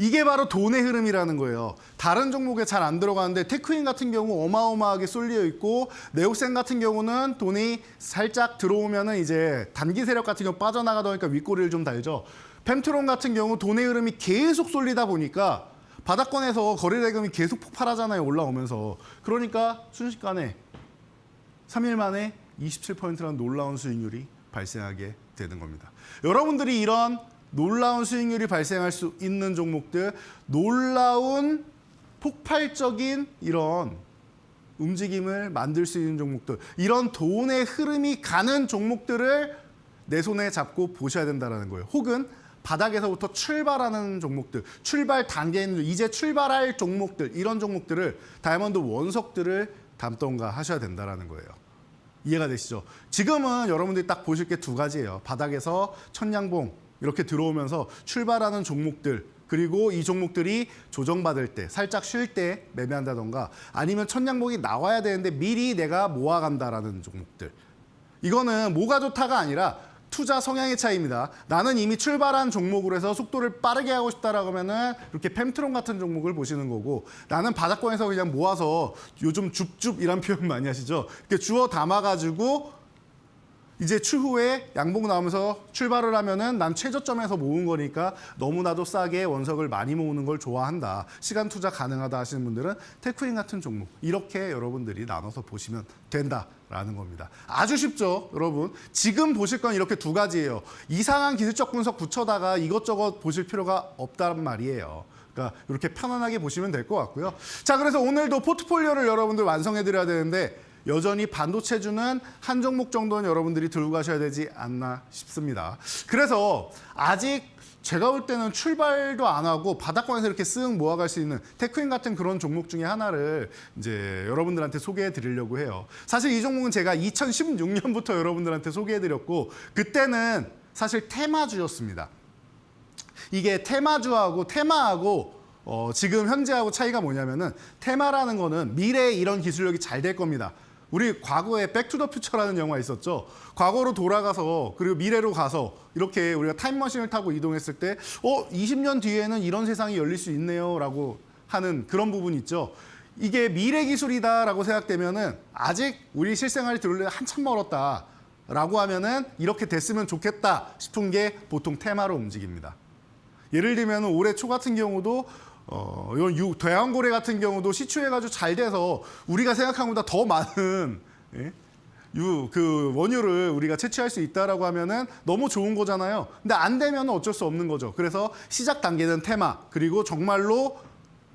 이게 바로 돈의 흐름이라는 거예요. 다른 종목에 잘 안 들어가는데 테크인 같은 경우 어마어마하게 쏠려 있고 네오센 같은 경우는 돈이 살짝 들어오면은 이제 단기 세력 같은 경우 빠져나가다 보니까 윗꼬리를 좀 달죠. 펜트론 같은 경우 돈의 흐름이 계속 쏠리다 보니까 바닥권에서 거래대금이 계속 폭발하잖아요. 올라오면서. 그러니까 순식간에 3일 만에 27%라는 놀라운 수익률이 발생하게 되는 겁니다. 여러분들이 이런 놀라운 수익률이 발생할 수 있는 종목들, 놀라운 폭발적인 이런 움직임을 만들 수 있는 종목들, 이런 돈의 흐름이 가는 종목들을 내 손에 잡고 보셔야 된다는 거예요. 혹은 바닥에서부터 출발하는 종목들, 출발 단계에 있는 이제 출발할 종목들, 이런 종목들을 다이아몬드 원석들을 담던가 하셔야 된다는 거예요. 이해가 되시죠? 지금은 여러분들이 딱 보실 게 두 가지예요. 바닥에서 천냥봉 이렇게 들어오면서 출발하는 종목들, 그리고 이 종목들이 조정받을 때 살짝 쉴 때 매매한다던가 아니면 천냥봉이 나와야 되는데 미리 내가 모아간다라는 종목들. 이거는 뭐가 좋다가 아니라 투자 성향의 차이입니다. 나는 이미 출발한 종목으로 해서 속도를 빠르게 하고 싶다라고 하면은 이렇게 펜트론 같은 종목을 보시는 거고, 나는 바닥권에서 그냥 모아서 요즘 줍줍 이란 표현 많이 하시죠. 이렇게 주워 담아가지고 이제 추후에 양봉 나오면서 출발을 하면은 난 최저점에서 모은 거니까 너무나도 싸게 원석을 많이 모으는 걸 좋아한다. 시간 투자 가능하다 하시는 분들은 테크인 같은 종목 이렇게 여러분들이 나눠서 보시면 된다라는 겁니다. 아주 쉽죠, 여러분. 지금 보실 건 이렇게 두 가지예요. 이상한 기술적 분석 붙여다가 이것저것 보실 필요가 없단 말이에요. 그러니까 이렇게 편안하게 보시면 될 것 같고요. 자, 그래서 오늘도 포트폴리오를 여러분들 완성해 드려야 되는데 여전히 반도체주는 한 종목 정도는 여러분들이 들고 가셔야 되지 않나 싶습니다. 그래서 아직 제가 볼 때는 출발도 안 하고 바닥권에서 이렇게 쓱 모아갈 수 있는 테크인 같은 그런 종목 중에 하나를 이제 여러분들한테 소개해 드리려고 해요. 사실 이 종목은 제가 2016년부터 여러분들한테 소개해 드렸고 그때는 사실 테마주였습니다. 이게 테마주하고 테마하고 지금 현재하고 차이가 뭐냐면은 테마라는 거는 미래에 이런 기술력이 잘 될 겁니다. 우리 과거에 백투더퓨처라는 영화 있었죠. 과거로 돌아가서 그리고 미래로 가서 이렇게 우리가 타임머신을 타고 이동했을 때 20년 뒤에는 이런 세상이 열릴 수 있네요 라고 하는 그런 부분 있죠. 이게 미래 기술이다라고 생각되면은 아직 우리 실생활이 들어오려면 한참 멀었다. 라고 하면은 이렇게 됐으면 좋겠다 싶은 게 보통 테마로 움직입니다. 예를 들면 올해 초 같은 경우도 이런 대왕고래 같은 경우도 시추해가지고 잘 돼서 우리가 생각한 것보다 더 많은 그 원유를 우리가 채취할 수 있다라고 하면은 너무 좋은 거잖아요. 근데 안 되면 어쩔 수 없는 거죠. 그래서 시작 단계는 테마, 그리고 정말로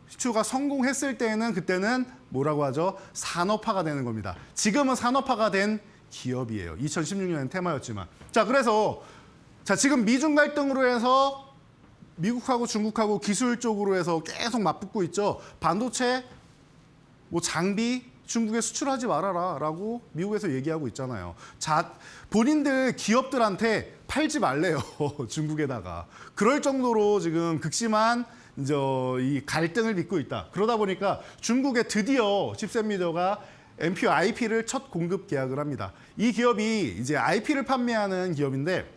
시추가 성공했을 때는 그때는 뭐라고 하죠? 산업화가 되는 겁니다. 지금은 산업화가 된 기업이에요. 2016년엔 테마였지만. 자, 그래서 지금 미중 갈등으로 해서 미국하고 중국하고 기술 쪽으로 해서 계속 맞붙고 있죠. 반도체, 뭐 장비, 중국에 수출하지 말아라 라고 미국에서 얘기하고 있잖아요. 본인들 기업들한테 팔지 말래요. 중국에다가. 그럴 정도로 지금 극심한 이제 이 갈등을 빚고 있다. 그러다 보니까 중국에 드디어 칩셋미저가 MPU IP를 첫 공급 계약을 합니다. 이 기업이 이제 IP를 판매하는 기업인데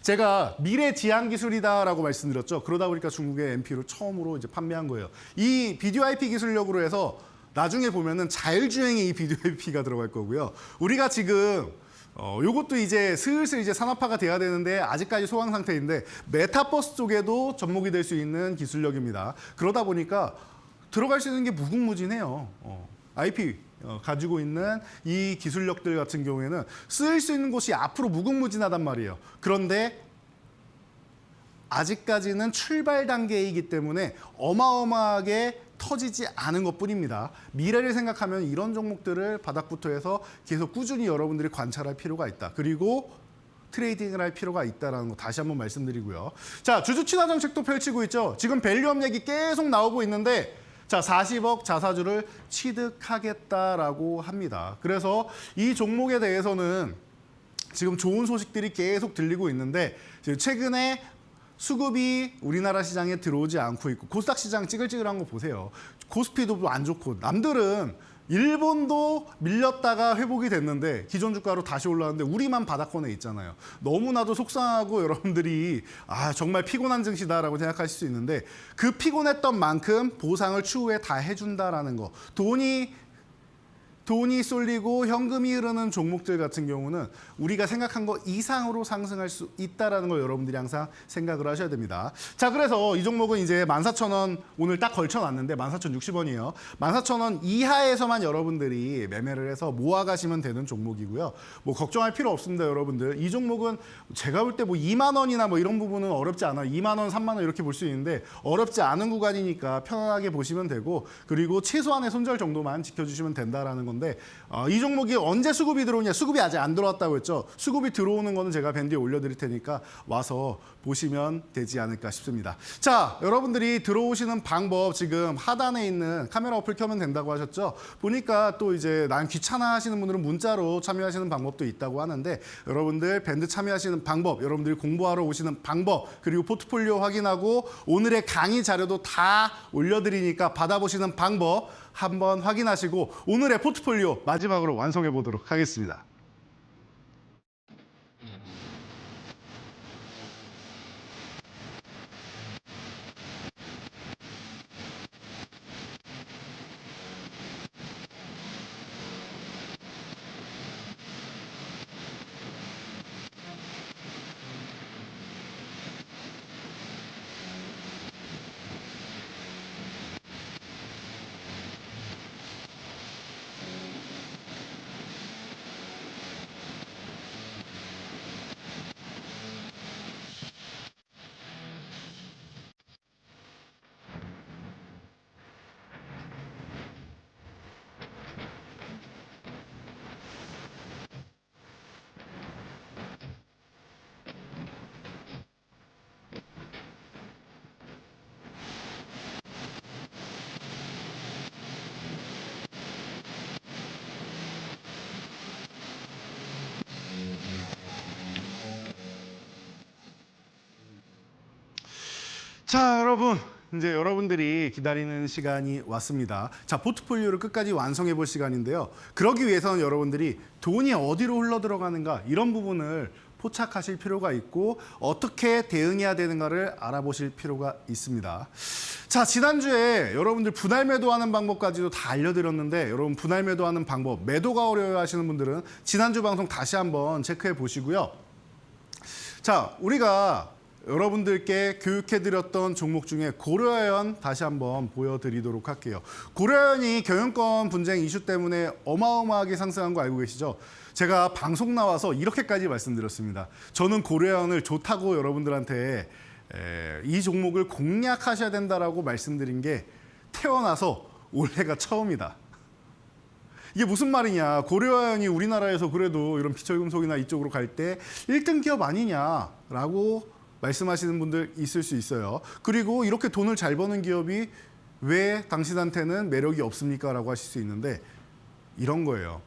제가 미래 지향 기술이다라고 말씀드렸죠. 그러다 보니까 중국의 MPU를 처음으로 이제 판매한 거예요. 이 비디오 IP 기술력으로 해서 나중에 보면은 자율주행에 이 비디오 IP가 들어갈 거고요. 우리가 지금 요것도 이제 슬슬 이제 산업화가 돼야 되는데 아직까지 소강 상태인데 메타버스 쪽에도 접목이 될 수 있는 기술력입니다. 그러다 보니까 들어갈 수 있는 게 무궁무진해요. IP 가지고 있는 이 기술력들 같은 경우에는 쓰일 수 있는 곳이 앞으로 무궁무진하단 말이에요. 그런데 아직까지는 출발 단계이기 때문에 어마어마하게 터지지 않은 것뿐입니다. 미래를 생각하면 이런 종목들을 바닥부터 해서 계속 꾸준히 여러분들이 관찰할 필요가 있다. 그리고 트레이딩을 할 필요가 있다는 거 다시 한번 말씀드리고요. 자, 주주 친화 정책도 펼치고 있죠. 지금 밸류업 얘기 계속 나오고 있는데 자, 40억 자사주를 취득하겠다라고 합니다. 그래서 이 종목에 대해서는 지금 좋은 소식들이 계속 들리고 있는데 최근에 수급이 우리나라 시장에 들어오지 않고 있고 코스닥 시장 찌글찌글한 거 보세요. 코스피도 안 좋고 남들은 일본도 밀렸다가 회복이 됐는데 기존 주가로 다시 올라왔는데 우리만 바닥권에 있잖아요. 너무나도 속상하고 여러분들이 정말 피곤한 증시다라고 생각하실 수 있는데 그 피곤했던 만큼 보상을 추후에 다 해준다라는 거. 돈이 쏠리고 현금이 흐르는 종목들 같은 경우는 우리가 생각한 것 이상으로 상승할 수 있다는 걸 여러분들이 항상 생각을 하셔야 됩니다. 자, 그래서 이 종목은 이제 14,000원 오늘 딱 걸쳐놨는데 14,060원이에요. 14,000원 이하에서만 여러분들이 매매를 해서 모아가시면 되는 종목이고요. 뭐 걱정할 필요 없습니다, 여러분들. 이 종목은 제가 볼 때 뭐 2만 원이나 뭐 이런 부분은 어렵지 않아요. 2만 원, 3만 원 이렇게 볼 수 있는데 어렵지 않은 구간이니까 편안하게 보시면 되고 그리고 최소한의 손절 정도만 지켜주시면 된다라는 건데 이 종목이 언제 수급이 들어오냐? 수급이 아직 안 들어왔다고 했죠. 수급이 들어오는 거는 제가 밴드에 올려드릴 테니까 와서 보시면 되지 않을까 싶습니다. 자, 여러분들이 들어오시는 방법 지금 하단에 있는 카메라 어플 켜면 된다고 하셨죠. 보니까 또 이제 난 귀찮아 하시는 분들은 문자로 참여하시는 방법도 있다고 하는데 여러분들 밴드 참여하시는 방법, 여러분들이 공부하러 오시는 방법, 그리고 포트폴리오 확인하고 오늘의 강의 자료도 다 올려드리니까 받아보시는 방법 한번 확인하시고 오늘의 포트폴리오 마지막으로 완성해 보도록 하겠습니다. 자, 여러분. 이제 여러분들이 기다리는 시간이 왔습니다. 자, 포트폴리오를 끝까지 완성해 볼 시간인데요. 그러기 위해서는 여러분들이 돈이 어디로 흘러 들어가는가 이런 부분을 포착하실 필요가 있고 어떻게 대응해야 되는가를 알아보실 필요가 있습니다. 자, 지난주에 여러분들 분할 매도하는 방법까지도 다 알려드렸는데 여러분 분할 매도하는 방법, 매도가 어려워 하시는 분들은 지난주 방송 다시 한번 체크해 보시고요. 자, 우리가 여러분들께 교육해드렸던 종목 중에 고려아연 다시 한번 보여드리도록 할게요. 고려아연이 경영권 분쟁 이슈 때문에 어마어마하게 상승한 거 알고 계시죠? 제가 방송 나와서 이렇게까지 말씀드렸습니다. 저는 고려아연을 좋다고 여러분들한테 이 종목을 공략하셔야 된다라고 말씀드린 게 태어나서 올해가 처음이다. 이게 무슨 말이냐. 고려아연이 우리나라에서 그래도 이런 비철금속이나 이쪽으로 갈 때 1등 기업 아니냐라고 말씀하시는 분들 있을 수 있어요. 그리고 이렇게 돈을 잘 버는 기업이 왜 당신한테는 매력이 없습니까? 라고 하실 수 있는데 이런 거예요.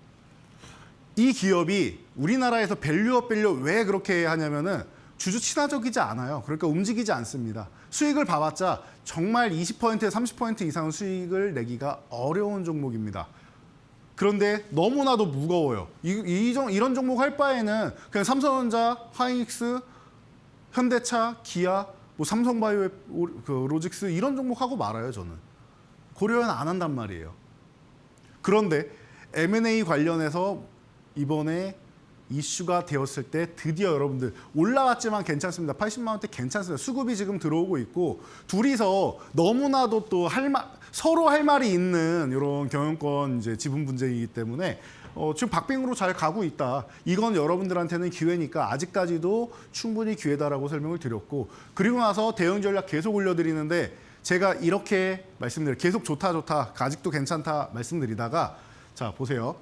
이 기업이 우리나라에서 밸류업 밸류 왜 그렇게 하냐면은 주주 친화적이지 않아요. 그러니까 움직이지 않습니다. 수익을 봐봤자 정말 20%에서 30% 이상 수익을 내기가 어려운 종목입니다. 그런데 너무나도 무거워요. 이런 종목 할 바에는 그냥 삼성전자, 하이닉스, 현대차, 기아, 뭐 삼성바이오, 로직스 이런 종목 하고 말아요. 저는 고려는 안 한단 말이에요. 그런데 M&A 관련해서 이번에 이슈가 되었을 때 드디어 여러분들 올라왔지만 괜찮습니다. 80만 원대 괜찮습니다. 수급이 지금 들어오고 있고 둘이서 너무나도 또 서로 할 말이 있는 이런 경영권 이제 지분 분쟁이기 때문에 지금 박빙으로 잘 가고 있다. 이건 여러분들한테는 기회니까 아직까지도 충분히 기회다라고 설명을 드렸고 그리고 나서 대응 전략 계속 올려드리는데 제가 이렇게 말씀드려요. 계속 좋다, 아직도 괜찮다 말씀드리다가 자 보세요.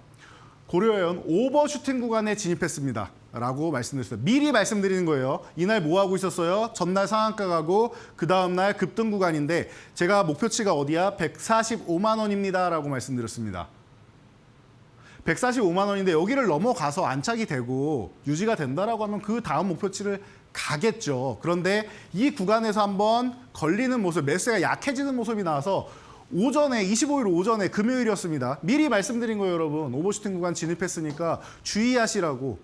고려아연 오버슈팅 구간에 진입했습니다. 라고 말씀드렸어요. 미리 말씀드리는 거예요. 이날 뭐 하고 있었어요? 전날 상한가 가고 그 다음날 급등 구간인데 제가 목표치가 어디야? 145만 원입니다. 라고 말씀드렸습니다. 145만 원인데 여기를 넘어가서 안착이 되고 유지가 된다라고 하면 그 다음 목표치를 가겠죠. 그런데 이 구간에서 한번 걸리는 모습, 매수가 약해지는 모습이 나와서 오전에 25일 오전에 금요일이었습니다. 미리 말씀드린 거예요, 여러분. 오버슈팅 구간 진입했으니까 주의하시라고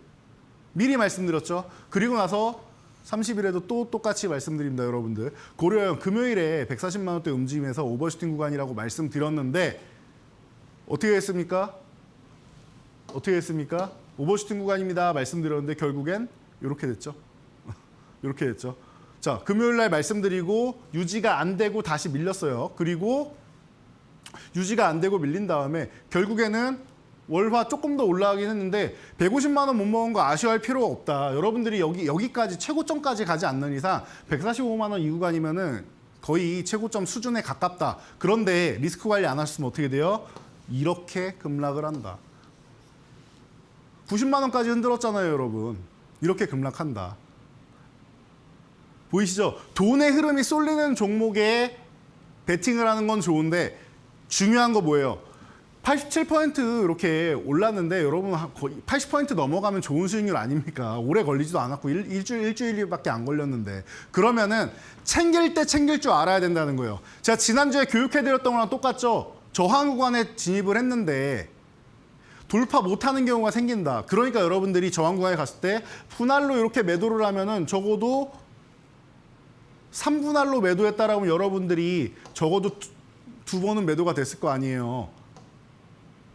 미리 말씀드렸죠. 그리고 나서 30일에도 또 똑같이 말씀드립니다, 여러분들. 고려아연 금요일에 140만 원대 움직임에서 오버슈팅 구간이라고 말씀드렸는데 어떻게 했습니까? 오버슈팅 구간입니다. 말씀드렸는데 결국엔 이렇게 됐죠. 이렇게 됐죠. 자, 금요일 날 말씀드리고 유지가 안 되고 다시 밀렸어요. 그리고 유지가 안 되고 밀린 다음에 결국에는 월화 조금 더 올라가긴 했는데 150만 원 못 먹은 거 아쉬워할 필요가 없다. 여러분들이 여기까지 최고점까지 가지 않는 이상 145만 원 이 구간이면은 거의 최고점 수준에 가깝다. 그런데 리스크 관리 안 하셨으면 어떻게 돼요? 이렇게 급락을 한다. 90만 원까지 흔들었잖아요, 여러분. 이렇게 급락한다. 보이시죠? 돈의 흐름이 쏠리는 종목에 베팅을 하는 건 좋은데 중요한 거 뭐예요? 87% 이렇게 올랐는데 여러분 거의 80% 넘어가면 좋은 수익률 아닙니까? 오래 걸리지도 않았고 일주일밖에 안 걸렸는데 그러면은 챙길 때 챙길 줄 알아야 된다는 거예요. 제가 지난주에 교육해드렸던 거랑 똑같죠? 저항 구간에 진입을 했는데 돌파 못하는 경우가 생긴다. 그러니까 여러분들이 저항 구간에 갔을 때 분할로 이렇게 매도를 하면은 적어도 3분할로 매도했다라고 하면 여러분들이 적어도 두 번은 매도가 됐을 거 아니에요.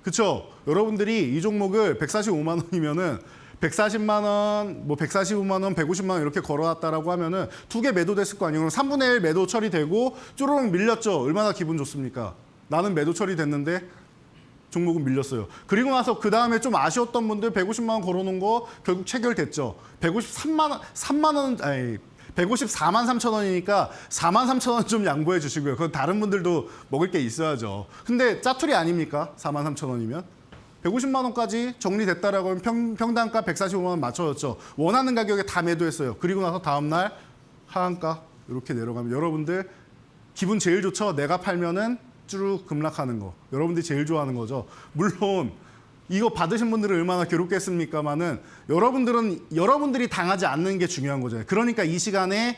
그렇죠? 여러분들이 이 종목을 145만 원이면은 140만 원, 뭐 145만 원, 150만 원 이렇게 걸어놨다라고 하면은 두 개 매도됐을 거 아니에요. 그럼 3분의 1 매도 처리되고 쪼르륵 밀렸죠. 얼마나 기분 좋습니까? 나는 매도 처리됐는데 종목은 밀렸어요. 그리고 나서 그 다음에 좀 아쉬웠던 분들 150만 원 걸어놓은 거 결국 체결됐죠. 154만 3천 원이니까 4만 3천 원 좀 양보해 주시고요. 그건 다른 분들도 먹을 게 있어야죠. 근데 짜투리 아닙니까? 4만 3천 원이면. 150만 원까지 정리됐다라고 하면 평당가 145만 원 맞춰졌죠. 원하는 가격에 다 매도했어요. 그리고 나서 다음날 하한가 이렇게 내려가면 여러분들 기분 제일 좋죠? 내가 팔면은 쭈르륵 급락하는 거. 여러분들이 제일 좋아하는 거죠. 물론 이거 받으신 분들은 얼마나 괴롭겠습니까마는 여러분들이 당하지 않는 게 중요한 거잖아요. 그러니까 이 시간에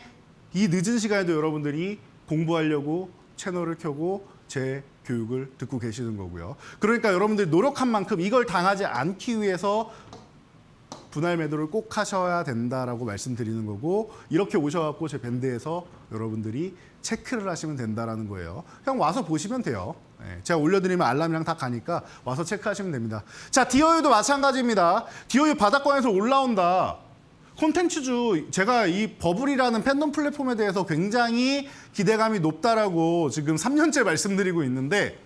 이 늦은 시간에도 여러분들이 공부하려고 채널을 켜고 제 교육을 듣고 계시는 거고요. 그러니까 여러분들이 노력한 만큼 이걸 당하지 않기 위해서 분할 매도를 꼭 하셔야 된다라고 말씀드리는 거고 이렇게 오셔갖고 제 밴드에서 여러분들이 체크를 하시면 된다라는 거예요. 그냥 와서 보시면 돼요. 제가 올려드리면 알람이랑 다 가니까 와서 체크하시면 됩니다. 자, 디어유도 마찬가지입니다. 디어유 바닥권에서 올라온다. 콘텐츠주 제가 이 버블이라는 팬덤 플랫폼에 대해서 굉장히 기대감이 높다라고 지금 3년째 말씀드리고 있는데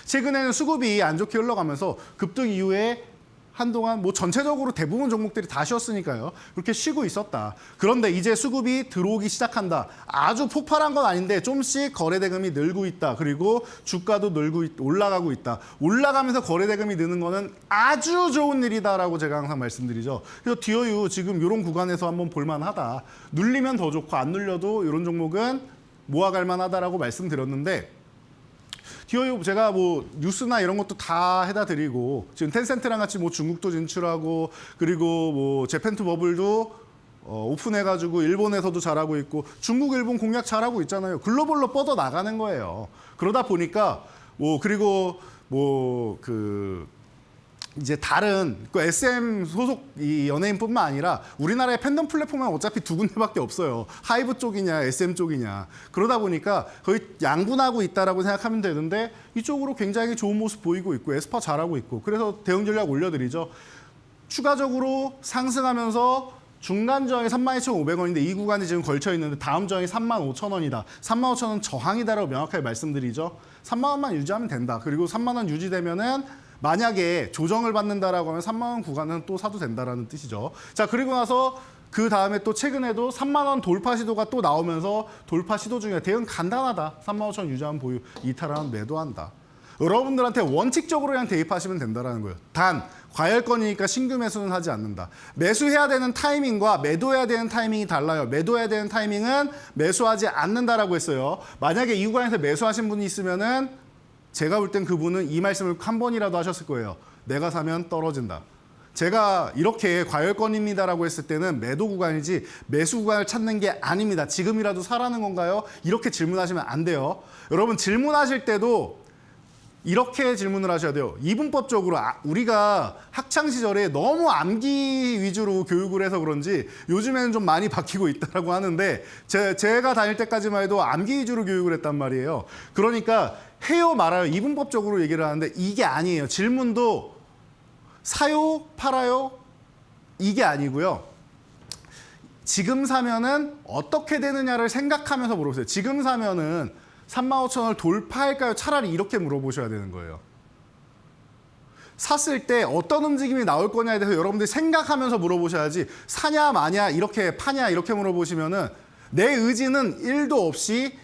최근에는 수급이 안 좋게 흘러가면서 급등 이후에 한동안 뭐 전체적으로 대부분 종목들이 다 쉬었으니까요. 그렇게 쉬고 있었다. 그런데 이제 수급이 들어오기 시작한다. 아주 폭발한 건 아닌데 좀씩 거래대금이 늘고 있다. 그리고 주가도 올라가고 있다. 올라가면서 거래대금이 느는 거는 아주 좋은 일이다라고 제가 항상 말씀드리죠. 그래서 디어유 지금 이런 구간에서 한번 볼만하다. 눌리면 더 좋고 안 눌려도 이런 종목은 모아갈 만하다라고 말씀드렸는데 디어유 제가 뭐 뉴스나 이런 것도 다 해다 드리고 지금 텐센트랑 같이 뭐 중국도 진출하고 그리고 뭐 재팬트 버블도 오픈해가지고 일본에서도 잘하고 있고 중국, 일본 공략 잘하고 있잖아요. 글로벌로 뻗어 나가는 거예요. 그러다 보니까 뭐 그리고 뭐 이제 다른 그 SM 소속 이 연예인뿐만 아니라 우리나라의 팬덤 플랫폼은 어차피 두 군데밖에 없어요. 하이브 쪽이냐 SM 쪽이냐. 그러다 보니까 거의 양분하고 있다라고 생각하면 되는데 이쪽으로 굉장히 좋은 모습 보이고 있고 에스파 잘하고 있고 그래서 대응 전략 올려드리죠. 추가적으로 상승하면서 중간 저항이 32,500원인데 이 구간이 지금 걸쳐 있는데 다음 저항이 35,000원이다. 35,000원 저항이다라고 명확하게 말씀드리죠. 3만 원만 유지하면 된다. 그리고 3만 원 유지되면은 만약에 조정을 받는다라고 하면 3만 원 구간은 또 사도 된다라는 뜻이죠. 자, 그리고 나서 그 다음에 또 최근에도 3만 원 돌파 시도가 또 나오면서 돌파 시도 중에 대응 간단하다. 3만 5천 유지하면 보유, 이탈하면 매도한다. 여러분들한테 원칙적으로 그냥 대입하시면 된다라는 거예요. 단 과열권이니까 신규 매수는 하지 않는다. 매수해야 되는 타이밍과 매도해야 되는 타이밍이 달라요. 매도해야 되는 타이밍은 매수하지 않는다라고 했어요. 만약에 이 구간에서 매수하신 분이 있으면은 제가 볼 땐 그분은 이 말씀을 한 번이라도 하셨을 거예요. 내가 사면 떨어진다. 제가 이렇게 과열권입니다라고 했을 때는 매도 구간이지 매수 구간을 찾는 게 아닙니다. 지금이라도 사라는 건가요? 이렇게 질문하시면 안 돼요. 여러분 질문하실 때도 이렇게 질문을 하셔야 돼요. 이분법적으로 우리가 학창 시절에 너무 암기 위주로 교육을 해서 그런지 요즘에는 좀 많이 바뀌고 있다고 하는데 제가 다닐 때까지만 해도 암기 위주로 교육을 했단 말이에요. 그러니까 해요 말아요. 이분법적으로 얘기를 하는데 이게 아니에요. 질문도 사요 팔아요 이게 아니고요. 지금 사면은 어떻게 되느냐를 생각하면서 물어보세요. 지금 사면은 35,000원을 돌파할까요? 차라리 이렇게 물어보셔야 되는 거예요. 샀을 때 어떤 움직임이 나올 거냐에 대해서 여러분들이 생각하면서 물어보셔야지 사냐 마냐 이렇게 파냐 이렇게 물어보시면은 내 의지는 1도 없이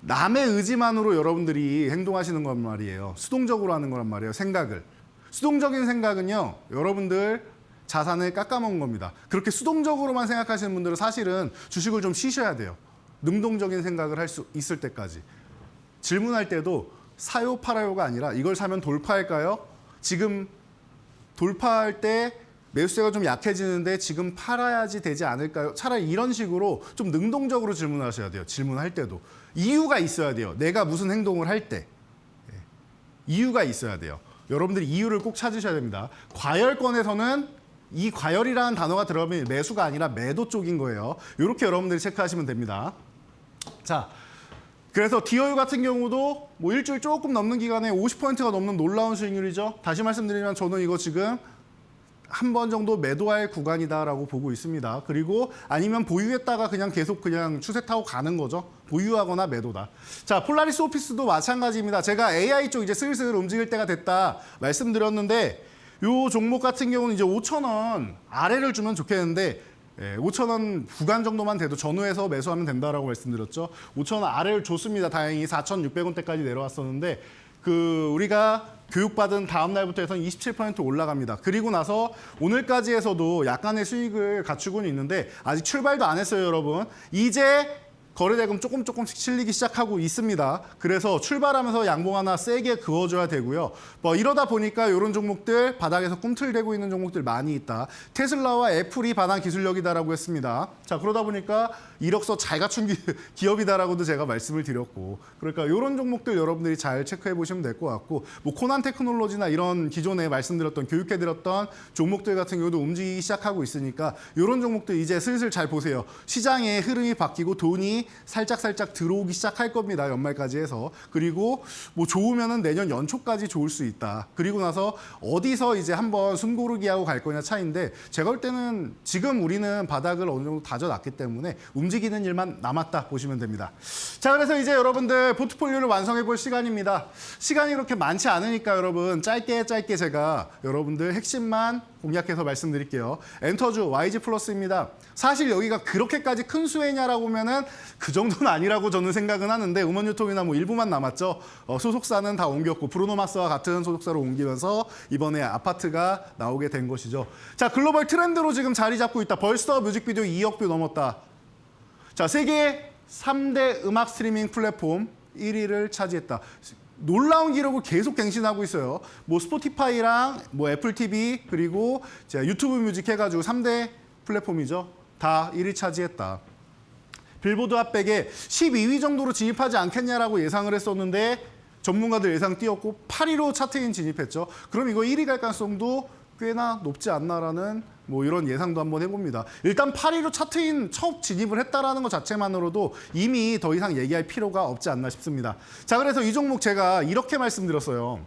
남의 의지만으로 여러분들이 행동하시는 건 말이에요. 수동적으로 하는 거란 말이에요. 생각을. 수동적인 생각은요. 여러분들 자산을 깎아먹은 겁니다. 그렇게 수동적으로만 생각하시는 분들은 사실은 주식을 좀 쉬셔야 돼요. 능동적인 생각을 할 수 있을 때까지. 질문할 때도 사요 팔아요가 아니라 이걸 사면 돌파할까요? 지금 돌파할 때 매수세가 좀 약해지는데 지금 팔아야지 되지 않을까요? 차라리 이런 식으로 좀 능동적으로 질문하셔야 돼요. 질문할 때도. 이유가 있어야 돼요. 내가 무슨 행동을 할 때. 이유가 있어야 돼요. 여러분들이 이유를 꼭 찾으셔야 됩니다. 과열권에서는 이 과열이라는 단어가 들어가면 매수가 아니라 매도 쪽인 거예요. 이렇게 여러분들이 체크하시면 됩니다. 자, 그래서 디어유 같은 경우도 뭐 일주일 조금 넘는 기간에 50%가 넘는 놀라운 수익률이죠. 다시 말씀드리면 저는 이거 지금 한 번 정도 매도할 구간이다라고 보고 있습니다. 그리고 아니면 보유했다가 그냥 계속 그냥 추세 타고 가는 거죠. 보유하거나 매도다. 자, 폴라리스 오피스도 마찬가지입니다. 제가 AI 쪽 이제 슬슬 움직일 때가 됐다 말씀드렸는데 요 종목 같은 경우는 이제 5,000원 아래를 주면 좋겠는데 5,000원 구간 정도만 돼도 전후에서 매수하면 된다라고 말씀드렸죠. 5,000원 아래를 줬습니다. 다행히 4,600원대까지 내려왔었는데 우리가 교육받은 다음 날부터 해서 27% 올라갑니다. 그리고 나서 오늘까지 해서도 약간의 수익을 갖추고는 있는데 아직 출발도 안 했어요, 여러분. 이제 거래대금 조금씩 실리기 시작하고 있습니다. 그래서 출발하면서 양봉 하나 세게 그어줘야 되고요. 뭐 이러다 보니까 이런 종목들 바닥에서 꿈틀대고 있는 종목들 많이 있다. 테슬라와 애플이 반환 기술력이다라고 했습니다. 자, 그러다 보니까 이력서 잘 갖춘 기업이다라고도 제가 말씀을 드렸고, 그러니까 이런 종목들 여러분들이 잘 체크해 보시면 될 것 같고, 뭐 코난 테크놀로지나 이런 기존에 말씀드렸던 교육해드렸던 종목들 같은 경우도 움직이기 시작하고 있으니까 이런 종목들 이제 슬슬 잘 보세요. 시장의 흐름이 바뀌고 돈이 살짝 들어오기 시작할 겁니다. 연말까지 해서. 그리고 뭐 좋으면은 내년 연초까지 좋을 수 있다. 그리고 나서 어디서 이제 한번 숨고르기하고 갈 거냐 차이인데, 제가 볼 때는 지금 우리는 바닥을 어느 정도 다져놨기 때문에 움직이는 일만 남았다 보시면 됩니다. 자, 그래서 이제 여러분들 포트폴리오를 완성해 볼 시간입니다. 시간이 그렇게 많지 않으니까 여러분 짧게 제가 여러분들 핵심만 공략해서 말씀드릴게요. 엔터주 YG 플러스입니다. 사실 여기가 그렇게까지 큰 수혜냐라고 보면은 그 정도는 아니라고 저는 생각은 하는데, 음원유통이나 뭐 일부만 남았죠. 소속사는 다 옮겼고 브루노마스와 같은 소속사로 옮기면서 이번에 아파트가 나오게 된 것이죠. 자, 글로벌 트렌드로 지금 자리 잡고 있다. 벌써 뮤직비디오 2억 뷰 넘었다. 자, 세계 3대 음악 스트리밍 플랫폼 1위를 차지했다. 놀라운 기록을 계속 갱신하고 있어요. 뭐 스포티파이랑 뭐 애플 TV 그리고 제가 유튜브 뮤직 해가지고 3대 플랫폼이죠. 다 1위 차지했다. 빌보드 핫백에 12위 정도로 진입하지 않겠냐라고 예상을 했었는데 전문가들 예상 띄었고 8위로 차트인 진입했죠. 그럼 이거 1위 갈 가능성도 꽤나 높지 않나라는 뭐 이런 예상도 한번 해봅니다. 일단 8위로 차트인 첫 진입을 했다라는 것 자체만으로도 이미 더 이상 얘기할 필요가 없지 않나 싶습니다. 자, 그래서 이 종목 제가 이렇게 말씀드렸어요.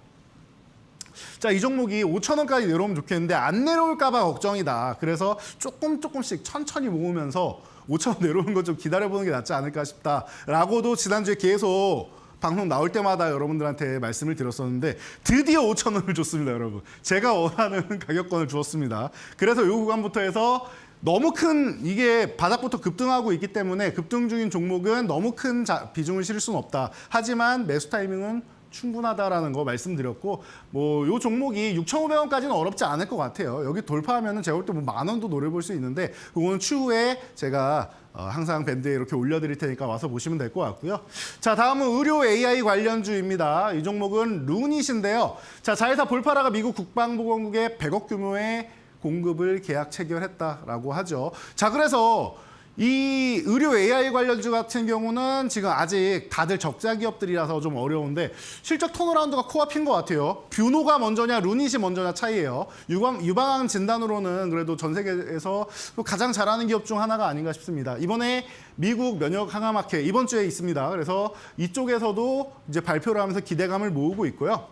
자, 이 종목이 5,000원까지 내려오면 좋겠는데 안 내려올까 봐 걱정이다. 그래서 조금씩 천천히 모으면서 5,000원 내려오는 거 좀 기다려보는 게 낫지 않을까 싶다라고도 지난주에 계속 방송 나올 때마다 여러분들한테 말씀을 드렸었는데 드디어 5,000원을 줬습니다, 여러분. 제가 원하는 가격권을 주었습니다. 그래서 이 구간부터 해서 너무 큰, 이게 바닥부터 급등하고 있기 때문에 급등 중인 종목은 너무 큰 비중을 실을 수는 없다. 하지만 매수 타이밍은 충분하다라는 거 말씀드렸고, 뭐 이 종목이 6,500원까지는 어렵지 않을 것 같아요. 여기 돌파하면은 제가 볼 때 뭐 10,000원도 노려볼 수 있는데, 그거는 추후에 제가 항상 밴드에 이렇게 올려드릴 테니까 와서 보시면 될 것 같고요. 자, 다음은 의료 AI 관련주입니다. 이 종목은 루닛인데요. 자, 자회사 볼파라가 미국 국방보건국에 100억 규모의 공급을 계약 체결했다라고 하죠. 자, 그래서 이 의료 AI 관련주 같은 경우는 지금 아직 다들 적자 기업들이라서 좀 어려운데 실적 턴어라운드가 코앞인 것 같아요. 뷰노가 먼저냐 루닛이 먼저냐 차이예요. 유방암 진단으로는 그래도 전 세계에서 가장 잘하는 기업 중 하나가 아닌가 싶습니다. 이번에 미국 면역 항암학회 이번 주에 있습니다. 그래서 이쪽에서도 이제 발표를 하면서 기대감을 모으고 있고요.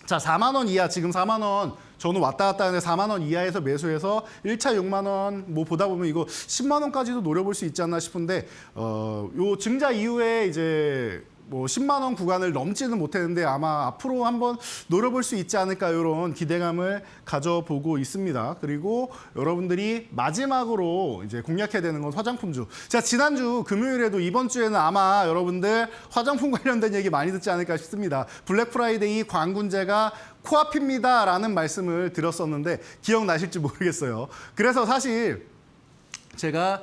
자, 4만 원 이하, 지금 4만 원 저는 왔다 갔다 하는데 4만 원 이하에서 매수해서 1차 6만 원 뭐 보다 보면 이거 10만 원까지도 노려볼 수 있지 않나 싶은데 요 증자 이후에 이제 뭐 10만 원 구간을 넘지는 못했는데 아마 앞으로 한번 노려볼 수 있지 않을까 이런 기대감을 가져보고 있습니다. 그리고 여러분들이 마지막으로 이제 공략해야 되는 건 화장품주. 자, 지난주 금요일에도 이번 주에는 아마 여러분들 화장품 관련된 얘기 많이 듣지 않을까 싶습니다. 블랙 프라이데이 광군제가 코앞입니다라는 말씀을 드렸었는데 기억나실지 모르겠어요. 그래서 사실 제가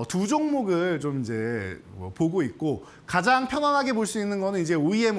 두 종목을 좀 이제 보고 있고 가장 편안하게 볼 수 있는 거는 이제 OEM,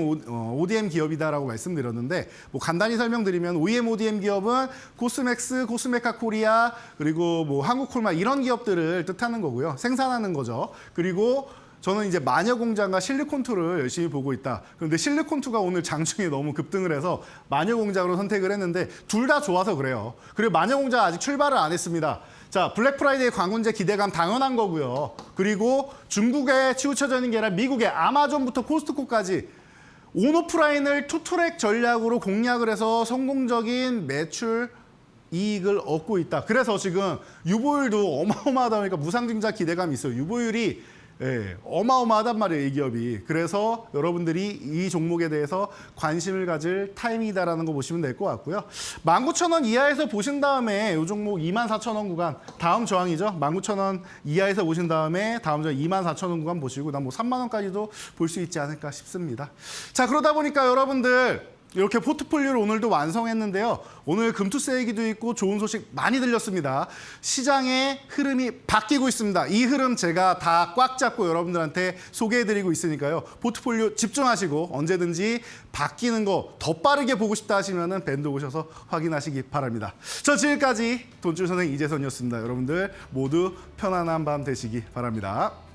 ODM 기업이다라고 말씀드렸는데 뭐 간단히 설명드리면 OEM, ODM 기업은 코스맥스, 코스메카 코리아 그리고 뭐 한국콜마 이런 기업들을 뜻하는 거고요. 생산하는 거죠. 그리고 저는 이제 마녀공장과 실리콘투를 열심히 보고 있다. 그런데 실리콘투가 오늘 장중에 너무 급등을 해서 마녀공장으로 선택을 했는데 둘 다 좋아서 그래요. 그리고 마녀공장 아직 출발을 안 했습니다. 자, 블랙 프라이데이 광군제 기대감 당연한 거고요. 그리고 중국에 치우쳐져 있는 게 아니라 미국의 아마존부터 코스트코까지 온오프라인을 투트랙 전략으로 공략을 해서 성공적인 매출 이익을 얻고 있다. 그래서 지금 유보율도 어마어마하다 보니까 무상증자 기대감이 있어요. 유보율이 어마어마하단 말이에요, 이 기업이. 그래서 여러분들이 이 종목에 대해서 관심을 가질 타이밍이다라는 거 보시면 될 것 같고요. 19,000원 이하에서 보신 다음에 이 종목 24,000원 구간, 다음 저항이죠. 19,000원 이하에서 보신 다음에 다음 저항 24,000원 구간 보시고 난 뭐 3만 원까지도 볼 수 있지 않을까 싶습니다. 자, 그러다 보니까 여러분들 이렇게 포트폴리오를 오늘도 완성했는데요. 오늘 금투세 얘기도 있고 좋은 소식 많이 들렸습니다. 시장의 흐름이 바뀌고 있습니다. 이 흐름 제가 다 꽉 잡고 여러분들한테 소개해드리고 있으니까요. 포트폴리오 집중하시고 언제든지 바뀌는 거 더 빠르게 보고 싶다 하시면 밴드 오셔서 확인하시기 바랍니다. 저 지금까지 돈줄 선생 이재선이었습니다. 여러분들 모두 편안한 밤 되시기 바랍니다.